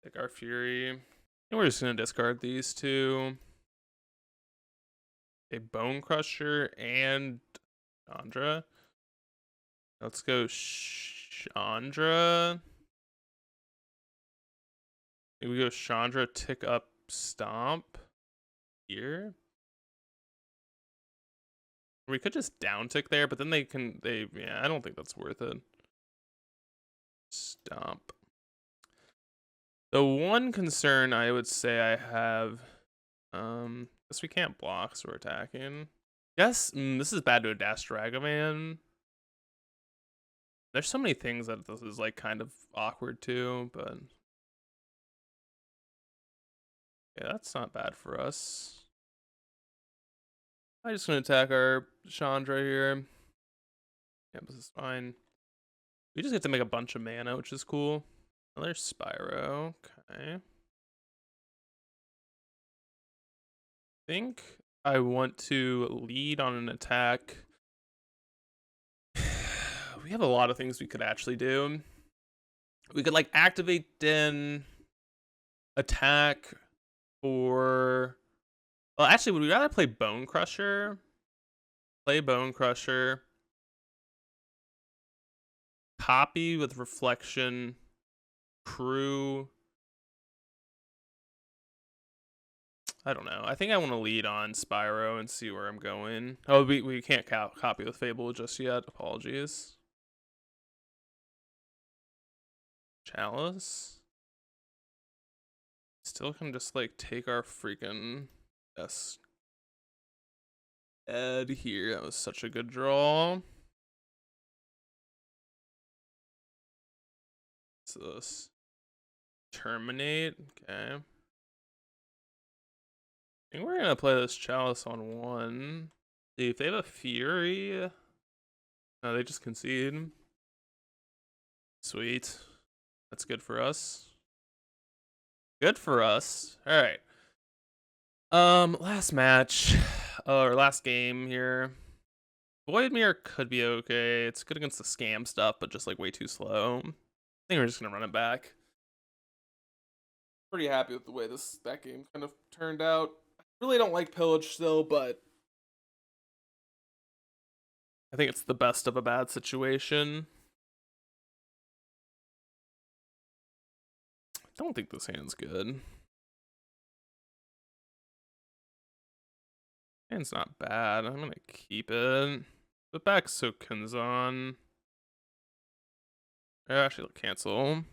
[SPEAKER 1] Take our Fury. And we're just gonna discard these two. A Bone Crusher and Chandra. Let's go Chandra. Maybe we go Chandra, tick up, stomp here. We could just down tick there, but then yeah, I don't think that's worth it. Stomp. The one concern I would say I have, guess we can't block, so we're attacking. Yes, this is bad to a Dash Dragaman. There's so many things that this is like kind of awkward too, but Okay, that's not bad for us. I'm just gonna attack our Chandra here. Yeah, this is fine. We just get to make a bunch of mana, which is cool. Another Spyro. Okay. I think I want to lead on an attack. We have a lot of things we could actually do. We could like activate Den, attack, or well, actually, would we rather play Bone Crusher? Play Bone Crusher. Copy with Reflection. Crew. I don't know. I think I want to lead on Spyro and see where I'm going. Oh, we can't copy with Fable just yet. Apologies. Chalice. Still can just like take our freaking Ed here. That was such a good draw. So this terminate. Okay. I think we're gonna play this Chalice on one. See if they have a Fury. No, they just concede. Sweet. That's good for us. Good for us. All right. Last match, or last game here. Void Mirror could be okay. It's good against the scam stuff, but just like way too slow. I think we're just gonna run it back. Pretty happy with the way that game kind of turned out. I really don't like Pillage still, but I think it's the best of a bad situation. I don't think this hand's good. Hand's not bad. I'm gonna keep it. Put back Sokunzan. Actually, cancel.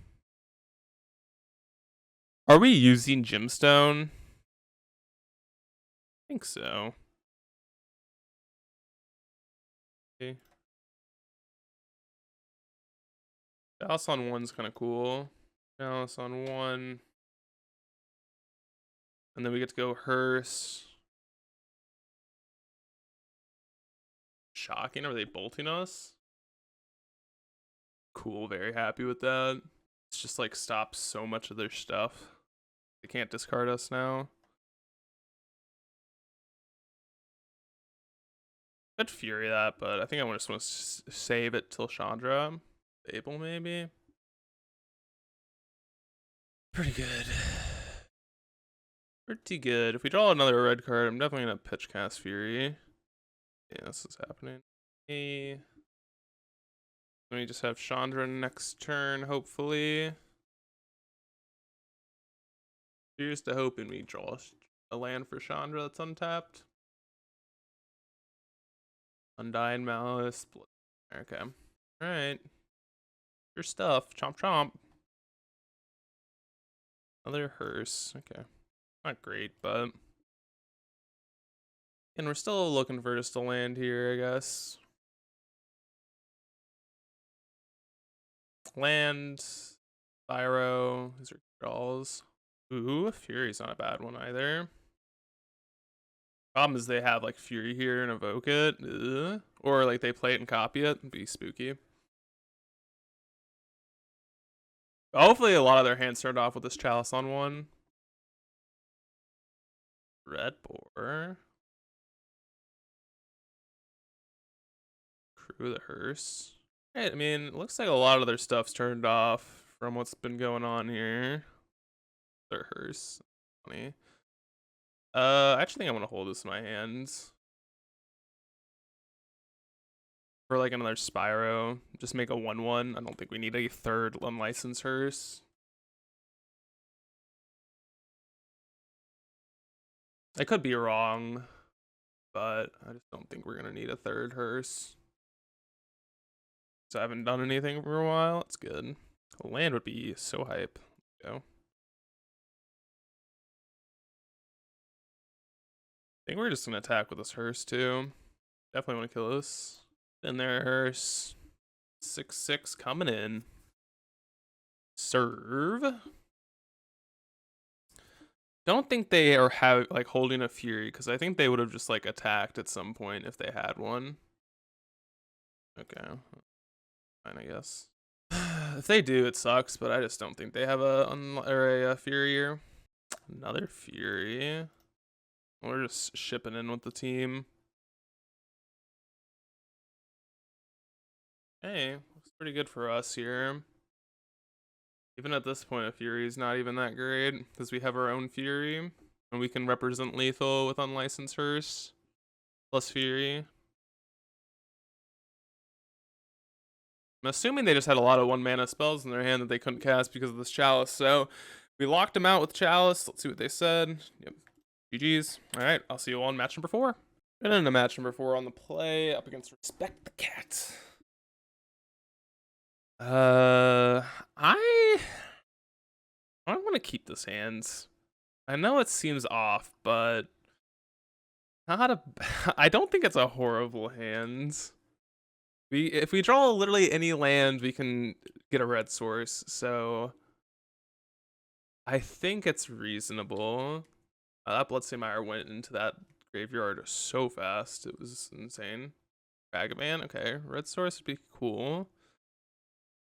[SPEAKER 1] Are we using Gemstone? I think so. Okay. Dallas on one's kind of cool. Dallas on one. And then we get to go Hearse. Shocking. Are they bolting us? Cool. Very happy with that. It's just like stops so much of their stuff. They can't discard us now. I'd Fury that, but I think I just want to save it till Chandra. Fable, maybe. Pretty good. Pretty good. If we draw another red card, I'm definitely going to pitch cast Fury. Yeah, this is happening. Hey. Let me just have Chandra next turn, hopefully. Here's to hoping we draw a land for Chandra that's untapped. Undying Malice. Okay. Alright. Your stuff. Chomp chomp. Another Hearse. Okay. Not great, but. And we're still looking for just a land here, I guess. Land. Spyro. These are draws. Ooh, Fury's not a bad one either. Problem is they have like Fury here and evoke it. Ugh. Or like they play it and copy it. It'd be spooky. Hopefully a lot of their hands start off with this Chalice on one. Red Boar. Crew the Hearse. Right, I mean, it looks like a lot of their stuff's turned off from what's been going on here. Their Hearse. Funny. I actually think I'm gonna hold this in my hands. For like another Spyro. Just make a 1/1. I don't think we need a third unlicensed Hearse. I could be wrong, but I just don't think we're gonna need a third Hearse. So I haven't done anything for a while. It's good. A land would be so hype. Let's go. I think we're just gonna attack with this Hearse too. Definitely want to kill this. In there, Hearse. 6/6 coming in. Serve. Don't think they are holding a Fury, because I think they would have just like attacked at some point if they had one. Okay, fine, I guess. If they do, it sucks, but I just don't think they have a Fury here. Another Fury. We're just shipping in with the team. Hey, looks pretty good for us here. Even at this point, a Fury is not even that great, because we have our own Fury, and we can represent lethal with Unlicensed Hearse, plus Fury. I'm assuming they just had a lot of 1-mana spells in their hand that they couldn't cast because of this Chalice, so we locked them out with Chalice. Let's see what they said. Yep. GG's. Alright, I'll see you all in match number 4. And into match number 4 on the play, up against Respect the Cat. I want to keep this hands. I know it seems off, but I don't think it's a horrible hand. If we draw literally any land, we can get a red source, so I think it's reasonable. That Bloodstainmire went into that graveyard so fast, it was insane. Ragavan, okay. Red source would be cool.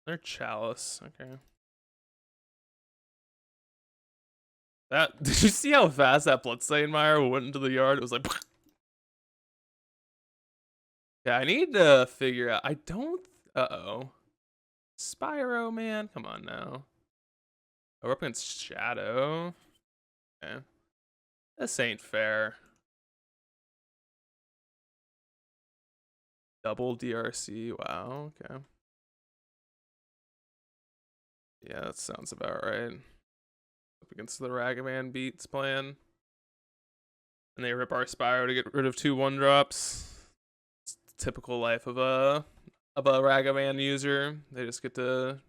[SPEAKER 1] Another Chalice, okay. Did you see how fast that Bloodstainmire went into the yard? It was like... Yeah, I need to figure out... I don't... Uh-oh. Spyro, man. Come on now. Oh, we're up against Shadow. Okay. This ain't fair. Double DRC. Wow, okay. Yeah, that sounds about right. Up against the Ragavan Beats plan. And they rip our Spyro to get rid of 2 1-drops. It's the typical life of a Ragavan user. They just get to,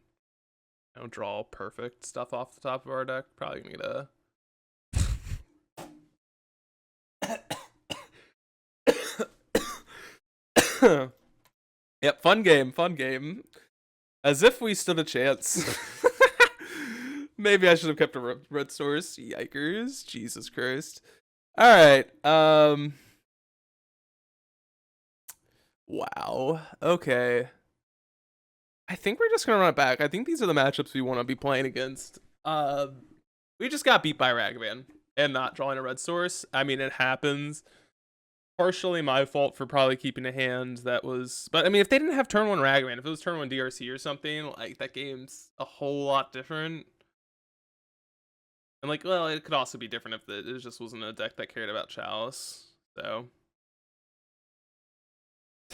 [SPEAKER 1] you know, draw perfect stuff off the top of our deck. Probably gonna get a Yep, fun game. As if we stood a chance. Maybe I should have kept a red source. Yikers. Jesus Christ. Alright, wow. Okay. I think we're just gonna run it back. I think these are the matchups we want to be playing against. We just got beat by Ragavan and not drawing a red source. I mean, it happens. Partially my fault for probably keeping a hand that was... But, I mean, if they didn't have turn 1 Ragavan, if it was turn 1 DRC or something, like, that game's a whole lot different. And, like, well, it could also be different if it just wasn't a deck that cared about Chalice. So...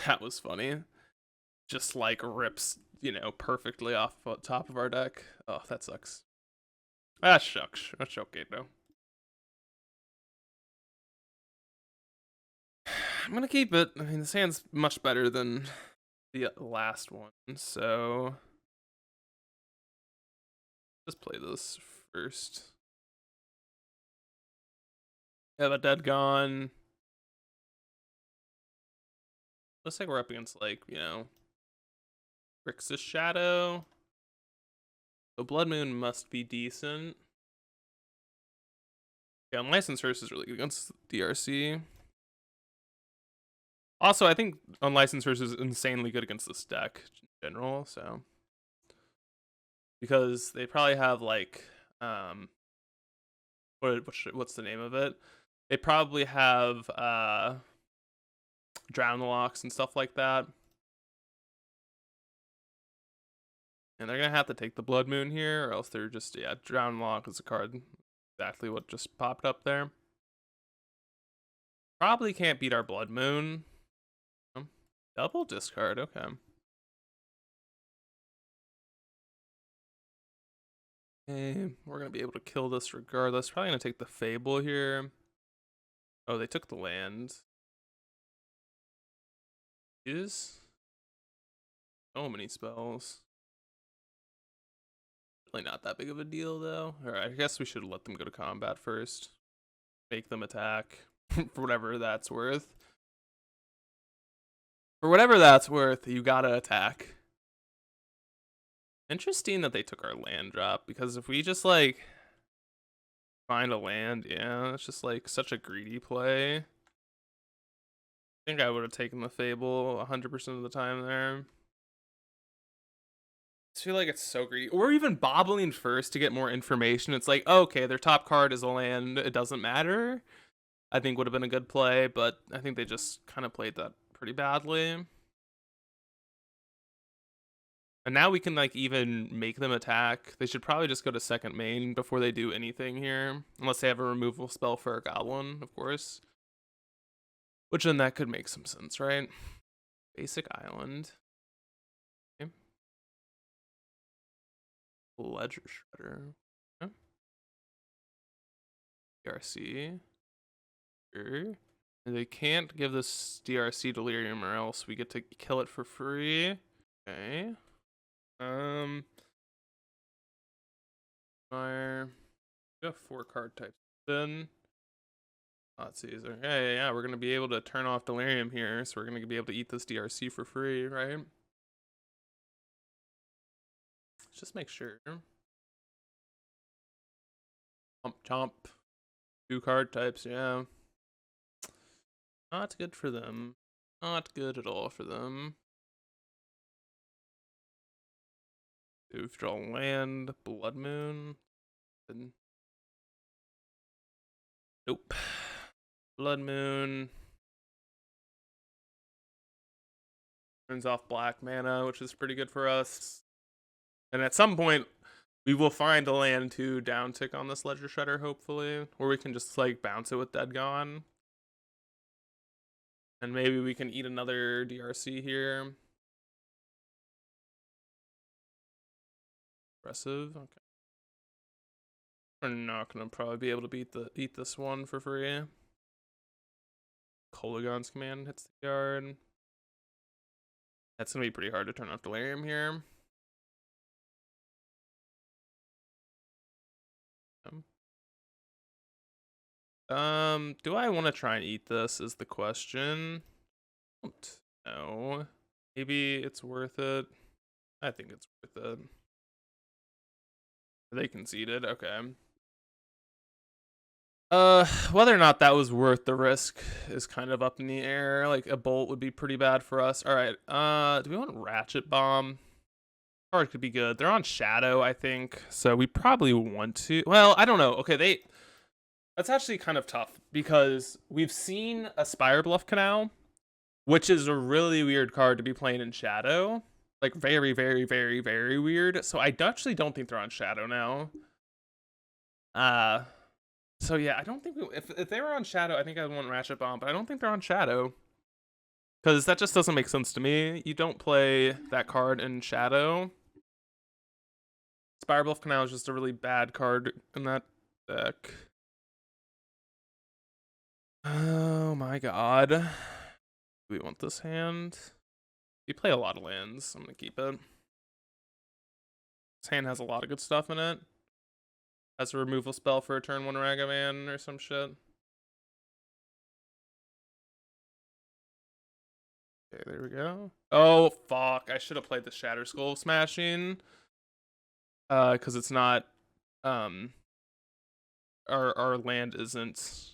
[SPEAKER 1] That was funny. Just, like, rips, you know, perfectly off the top of our deck. Oh, that sucks. Ah, shucks. That's okay, though. I'm gonna keep it. I mean, this hand's much better than the last one, so... Just play this first. Have a dead gone. Looks like we're up against, like, you know, Grixis Shadow. So Blood Moon must be decent. Yeah, Unlicensed Hearse is really good against DRC. Also, I think Unlicensed Hearse is insanely good against this deck in general, so... Because they probably have, like, what's the name of it? They probably have, Drown Locks and stuff like that. And they're gonna have to take the Blood Moon here, or else they're just, yeah, Drown Lock is a card. Exactly what just popped up there. Probably can't beat our Blood Moon. Double discard, okay. Okay, we're gonna be able to kill this regardless. Probably gonna take the Fable here. Oh, they took the land. Is so many spells. Really not that big of a deal though. Alright, I guess we should let them go to combat first. Make them attack. For whatever that's worth. For whatever that's worth, you gotta attack. Interesting that they took our land drop, because if we just, like... Find a land, yeah. It's just like such a greedy play. I think I would have taken the Fable 100% of the time there. I feel like it's so greedy. Or even bobbling first to get more information. It's like, okay, their top card is a land. It doesn't matter. I think would have been a good play, but I think they just kind of played that pretty badly. And now we can like even make them attack. They should probably just go to second main before they do anything here. Unless they have a removal spell for a goblin, of course. Which then that could make some sense, right? Basic island. Okay. Ledger Shredder. Okay. DRC. Sure. And they can't give this DRC Delirium or else we get to kill it for free. Okay. Fire. We have 4 card types. Then let's see. Yeah, we're gonna be able to turn off Delirium here, so we're gonna be able to eat this DRC for free, right? Let's just make sure. Chomp. 2 card types, yeah. Not good for them. Not good at all for them. We've drawn land, Blood Moon. Nope. Blood Moon. Turns off black mana, which is pretty good for us. And at some point, we will find a land to down tick on this Ledger Shredder, hopefully. Or we can just like bounce it with Dead Gone. And maybe we can eat another DRC here. Aggressive, okay. We're not gonna probably be able to eat this one for free. Kolaghan's command hits the yard. That's gonna be pretty hard to turn off Delirium here. Do I want to try and eat this is the question. I don't know. Maybe it's worth it. I think it's worth it. They conceded, okay. Whether or not that was worth the risk is kind of up in the air. Like a bolt would be pretty bad for us. All right. Do we want Ratchet Bomb? Card could be good. They're on Shadow, I think. So we probably want to. Well, I don't know. Okay, that's actually kind of tough because we've seen a Spire Bluff Canal, which is a really weird card to be playing in Shadow. Like very, very, very, very weird. So I actually don't think they're on Shadow now. So yeah, I don't think if they were on Shadow, I think I'd want Ratchet Bomb, but I don't think they're on Shadow. Because that just doesn't make sense to me. You don't play that card in Shadow. Spire Bluff Canal is just a really bad card in that deck. Oh my god. Do we want this hand? We play a lot of lands. I'm gonna keep it. This hand has a lot of good stuff in it. Has a removal spell for a turn 1 Ragavan or some shit. Okay, there we go. Oh, fuck. I should have played the Shatter Skull Smashing. Because it's not... Our land isn't...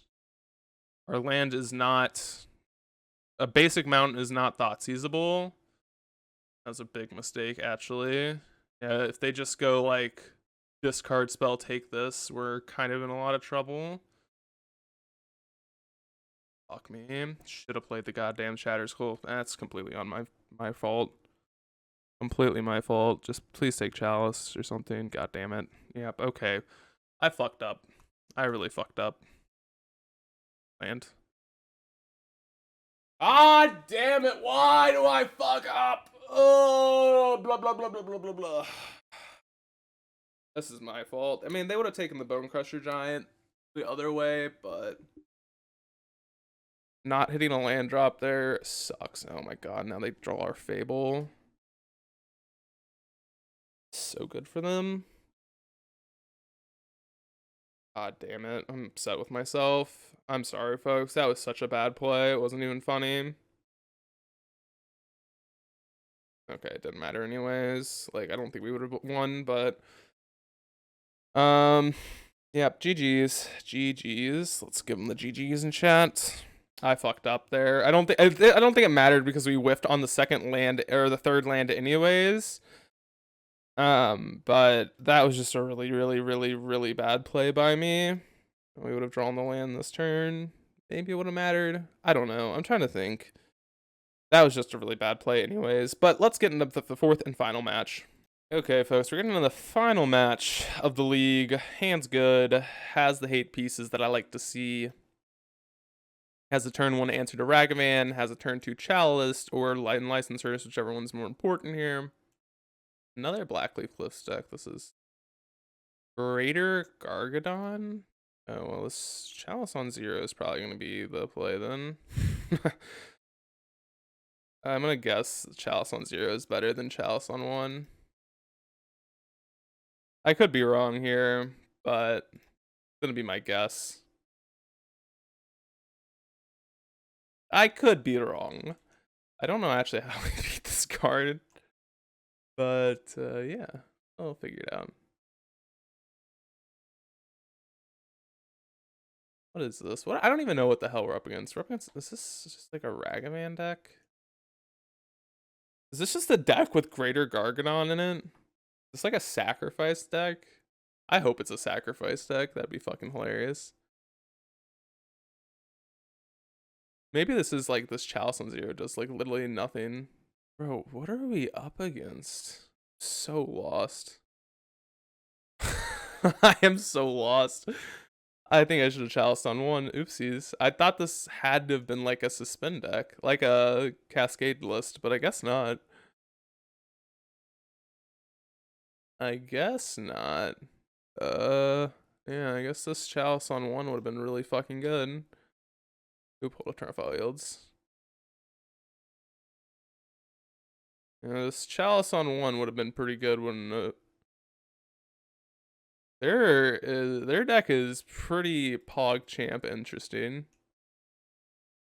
[SPEAKER 1] Our land is not... A basic mountain is not Thoughtseizable. That was a big mistake, actually. Yeah, if they just go, like... Discard spell, take this, we're kind of in a lot of trouble. Fuck me. Should have played the goddamn Shatter Skull. That's completely on my fault. Completely my fault. Just please take Chalice or something. God damn it. Yep, okay. I fucked up. I really fucked up. Land. Ah, damn it. Why do I fuck up? Oh, blah, blah, blah, blah, blah, blah, blah. This is my fault. I mean, they would have taken the Bone Crusher Giant the other way, but not hitting a land drop there sucks. Oh my god, now they draw our Fable. So good for them. God damn it. I'm upset with myself. I'm sorry, folks. That was such a bad play. It wasn't even funny. Okay, it didn't matter anyways. Like, I don't think we would have won, but... Yep, GG's. GG's. Let's give him the GG's in chat. I fucked up there. I don't think it mattered because we whiffed on the second land or the third land anyways. But that was just a really bad play by me. We would have drawn the land this turn. Maybe it would have mattered. I don't know. I'm trying to think. That was just a really bad play anyways. But let's get into the fourth and final match. Okay, folks, we're getting into the final match of the league. Hand's good. Has the hate pieces that I like to see. Has a turn 1 answer to Ragavan. Has a turn 2 Chalice or Light and Licensers, whichever one's more important here. Another Blackleaf Cliffs deck. This is Greater Gargadon. Oh, well, this Chalice on 0 is probably going to be the play then. I'm going to guess Chalice on 0 is better than Chalice on 1. I could be wrong here, but it's going to be my guess. I could be wrong. I don't know actually how I beat this card. But, yeah. I'll figure it out. What is this? What? I don't even know what the hell we're up against. We're up against... Is this just like a Ragavan deck? Is this just a deck with Greater Gargadon in it? Is this like a sacrifice deck? I hope it's a sacrifice deck. That'd be fucking hilarious. Maybe this is like this Chalice on 0 does like literally nothing. Bro, what are we up against? So lost. I am so lost. I think I should have Chalice on 1. Oopsies. I thought this had to have been like a suspend deck, like a Cascade list, but I guess not. I guess not. Yeah, I guess this Chalice on 1 would have been really fucking good. Oop, hold up, Turnfile Yields. Yeah, this Chalice on 1 would have been pretty good when their deck is pretty PogChamp interesting.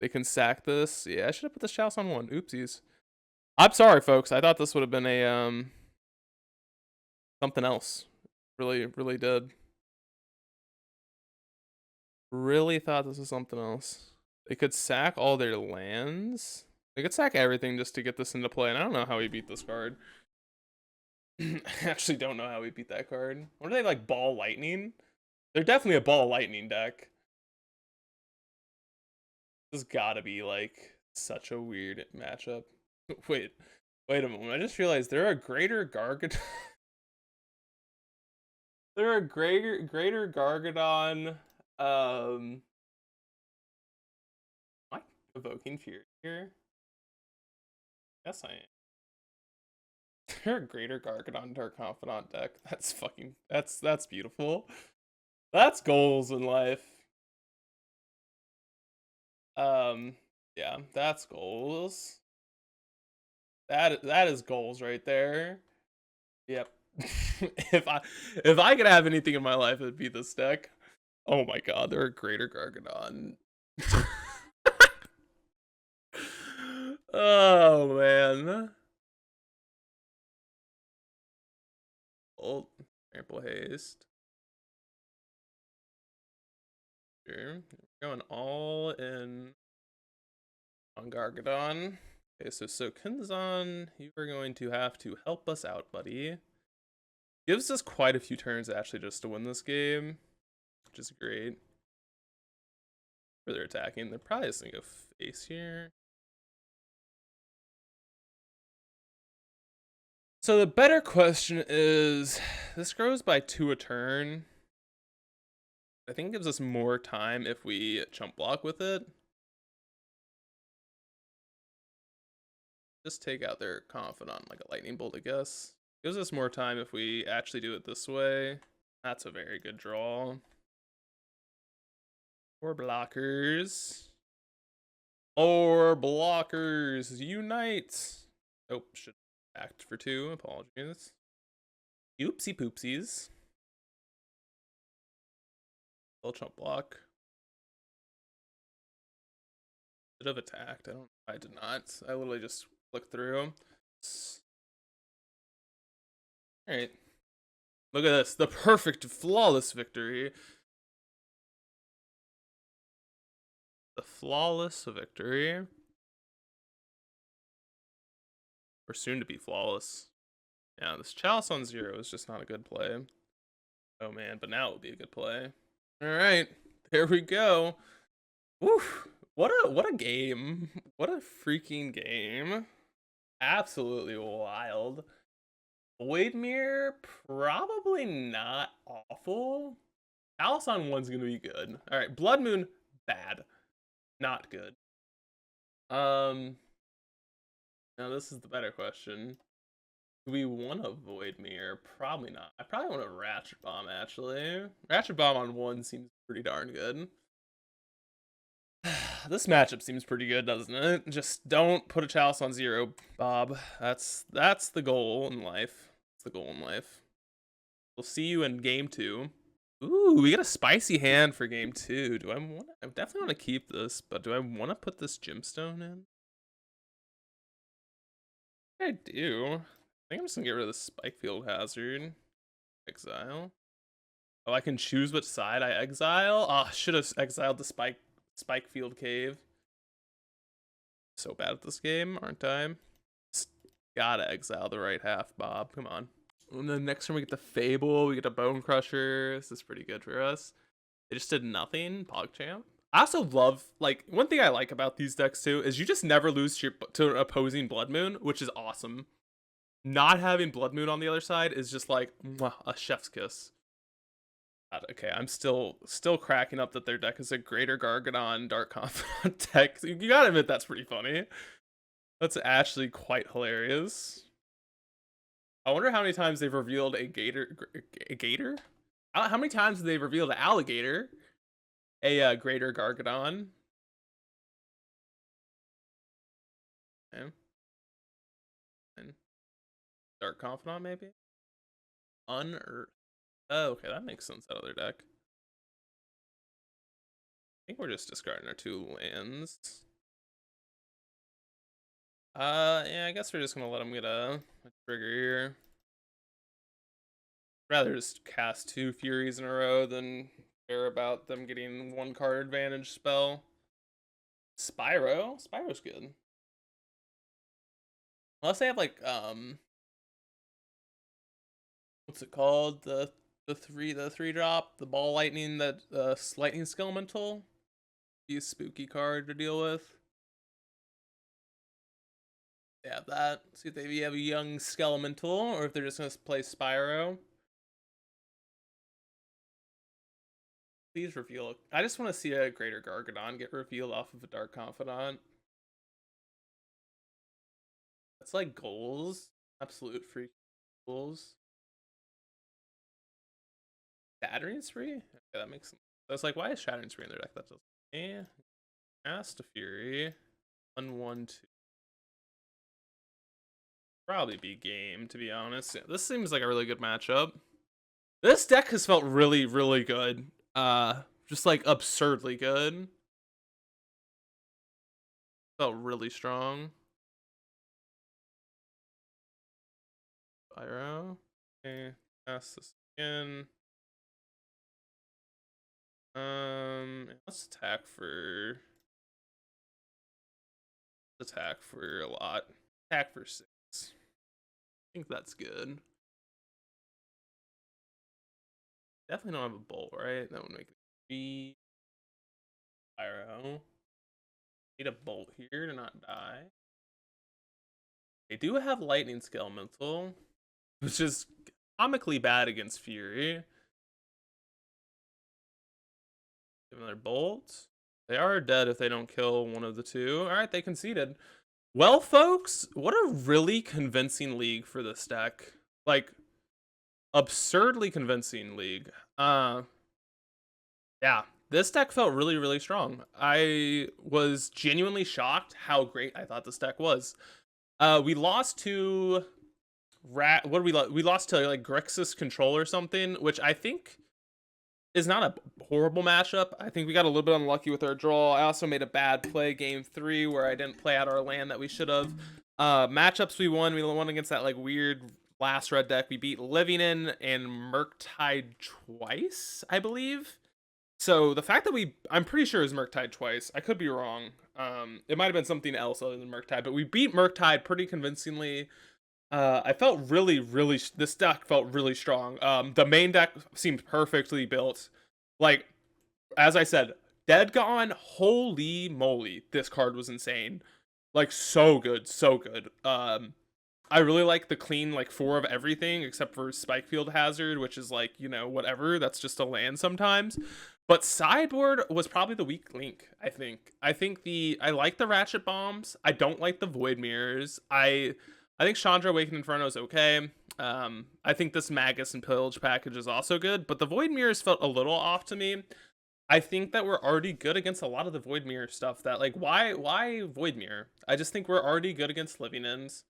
[SPEAKER 1] They can sack this. Yeah, I should have put the Chalice on 1. Oopsies. I'm sorry, folks. I thought this would have been a something else. Really did. Really thought this was something else. They could sack all their lands. They could sack everything just to get this into play, and I don't know how we beat this card. I actually don't know how we beat that card. What are they, like, Ball Lightning? They're definitely a Ball Lightning deck. This has gotta be, like, such a weird matchup. Wait a moment. I just realized they're a Greater Gargadon. They're a Greater Gargadon. Am I evoking fear here? Yes, I am. They're a Greater Gargadon Dark Confidant deck. That's fucking that's beautiful. That's goals in life. Yeah, that's goals. That is goals right there. Yep. if I could have anything in my life, it'd be this deck. Oh my god, they're a Greater Gargadon. Oh man. Old Trample Haste. Sure. Going all in on Gargadon. Okay, so Kinzan, you are going to have to help us out, buddy. Gives us quite a few turns actually just to win this game, which is great. Further attacking, they're probably just gonna go face here. So the better question is, this grows by 2 a turn. I think it gives us more time if we chump block with it. Just take out their Confidant like a lightning bolt, I guess. Gives us more time if we actually do it this way. That's a very good draw. 4 blockers. 4 blockers. Unite. Oh, should act for 2. Apologies. Oopsie poopsies. Full chump block. Should have attacked. I did not. I literally just flicked through. Alright. Look at this. The perfect, flawless victory. The flawless victory. Or soon to be flawless. Yeah, this Chalice on 0 is just not a good play. Oh man, but now it would be a good play. Alright, there we go. Woof. What a game. What a freaking game. Absolutely wild. Voidmere, probably not awful. Chalice on 1's gonna be good. Alright, Blood Moon, bad. Not good. Now this is the better question. Do we want to Voidmere? Probably not. I probably want a Ratchet Bomb, actually. Ratchet Bomb on 1 seems pretty darn good. This matchup seems pretty good, doesn't it? Just don't put a Chalice on 0, Bob. That's the goal in life. That's the goal in life. We'll see you in game 2. Ooh, we got a spicy hand for game 2. Do I want? I definitely want to keep this, but do I want to put this gemstone in? I do. I think I'm just gonna get rid of the Spikefield Hazard. Exile. Oh, I can choose which side I exile. Ah, oh, should have exiled the Spikefield Cave. So bad at this game, aren't I? Just gotta exile the right half, Bob. Come on. And then next turn we get the Fable, we get a Bone Crusher. This is pretty good for us. They just did nothing. PogChamp. I also love, like, one thing I like about these decks too is you just never lose to an opposing Blood Moon, which is awesome. Not having Blood Moon on the other side is just like a chef's kiss. Okay, I'm still cracking up that their deck is a Greater Gargadon Dark Confidant deck. You gotta admit that's pretty funny. That's actually quite hilarious. I wonder how many times they've revealed a gator. How many times have they revealed an alligator? A Greater Gargadon. Okay. And Dark Confidant, maybe? Unearth. Oh, okay, that makes sense out of their deck. I think we're just discarding our 2 lands. Yeah, I guess we're just gonna let them get a trigger here. Rather just cast 2 Furies in a row than care about them getting 1 card advantage spell. Spyro? Spyro's good. Unless they have like, what's it called? The 3-drop, the Ball Lightning, that Lightning Skelemental. Be a spooky card to deal with. They have that. See if they have a young Skelemental, or if they're just gonna play Spyro. Please reveal. I just want to see a Greater Gargadon get revealed off of a Dark Confidant. That's like goals. Absolute free goals. Shattering Spree? Okay, that makes sense. I was like, why is Shattering Spree in their deck? That doesn't. Eh. Cast a Fury. 1/1/2. Probably be game, to be honest. Yeah, this seems like a really good matchup. This deck has felt really, really good. Just like absurdly good. Felt really strong. Spyro. Okay, cast this again. Let's attack for a lot. Attack for 6. I think that's good. Definitely don't have a bolt, right? That would make it 3. Spyro. Need a bolt here to not die. They do have Lightning Skelemental, which is comically bad against Fury. Give another bolt. They are dead if they don't kill one of the 2. Alright, they conceded. Well, folks, what a really convincing league for this deck. Like, absurdly convincing league. Yeah, this deck felt really, really strong. I was genuinely shocked how great I thought this deck was. We lost to what did we lose? We lost to like Grixis Control or something, which I think is not a horrible matchup. I think we got a little bit unlucky with our draw. I also made a bad play game 3 where I didn't play out our land that we should have. Matchups we won against that like weird last red deck. We beat Living In and Murktide twice, I believe. So the fact that I'm pretty sure it was Murktide twice. I could be wrong. It might have been something else other than Murktide, but we beat Murktide pretty convincingly. I felt really, this deck felt really strong. The main deck seemed perfectly built. Like, as I said, Dead Gone, holy moly, this card was insane. Like, so good, so good. I really like the clean, like, 4 of everything except for Spikefield Hazard, which is like, you know, whatever. That's just a land sometimes. But sideboard was probably the weak link, I think. I like the Ratchet Bombs. I don't like the Void Mirrors. I think Chandra Awakened Inferno is okay. I think this Magus and Pillage package is also good, but the Void Mirrors felt a little off to me. I think that we're already good against a lot of the Void Mirror stuff. That, like, why Void Mirror? I just think we're already good against Living Ends.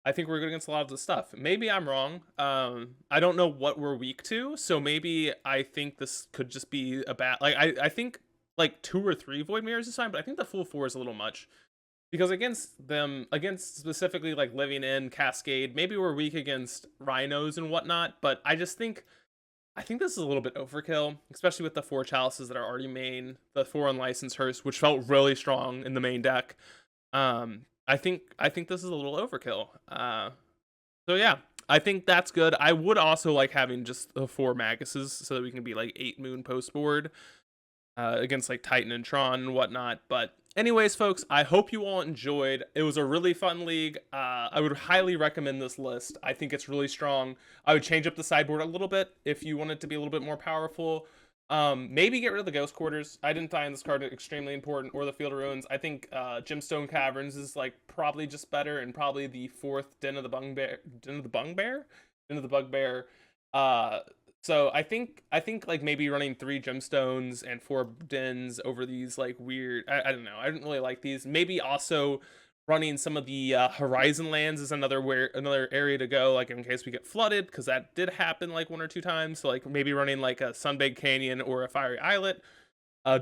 [SPEAKER 1] I think we're good against a lot of the stuff. Maybe I'm wrong. I don't know what we're weak to, so maybe I think this could just be a bad. Like, I think like 2 or 3 Void Mirrors is fine, but I think the full 4 is a little much. Because against specifically like Living In, Cascade, maybe we're weak against Rhinos and whatnot, but I think this is a little bit overkill, especially with the 4 Chalices that are already main, the 4 Unlicensed Hearse, which felt really strong in the main deck. I think this is a little overkill. So yeah, I think that's good. I would also like having just the 4 Maguses so that we can be like 8 Moon post board against like Titan and Tron and whatnot. But anyways, folks, I hope you all enjoyed. It was a really fun league. I would highly recommend this list. I think it's really strong. I would change up the sideboard a little bit if you want it to be a little bit more powerful. Maybe get rid of the Ghost Quarters. I didn't find this card extremely important, or the Field of Ruins. I think Gemstone Caverns is like probably just better, and probably the 4th Den of the Bugbear. So I think like maybe running 3 gemstones and 4 dens over these like weird. I don't know. I didn't really like these. Maybe also running some of the Horizon lands is another area to go, like in case we get flooded, because that did happen like 1 or 2 times. So like maybe running like a Sunbaked Canyon or a Fiery Islet,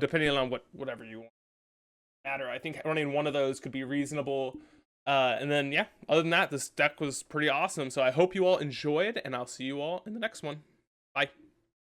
[SPEAKER 1] depending on whatever you want. Matter. I think running one of those could be reasonable. And then yeah, other than that, this deck was pretty awesome. So I hope you all enjoyed, and I'll see you all in the next one. Bye.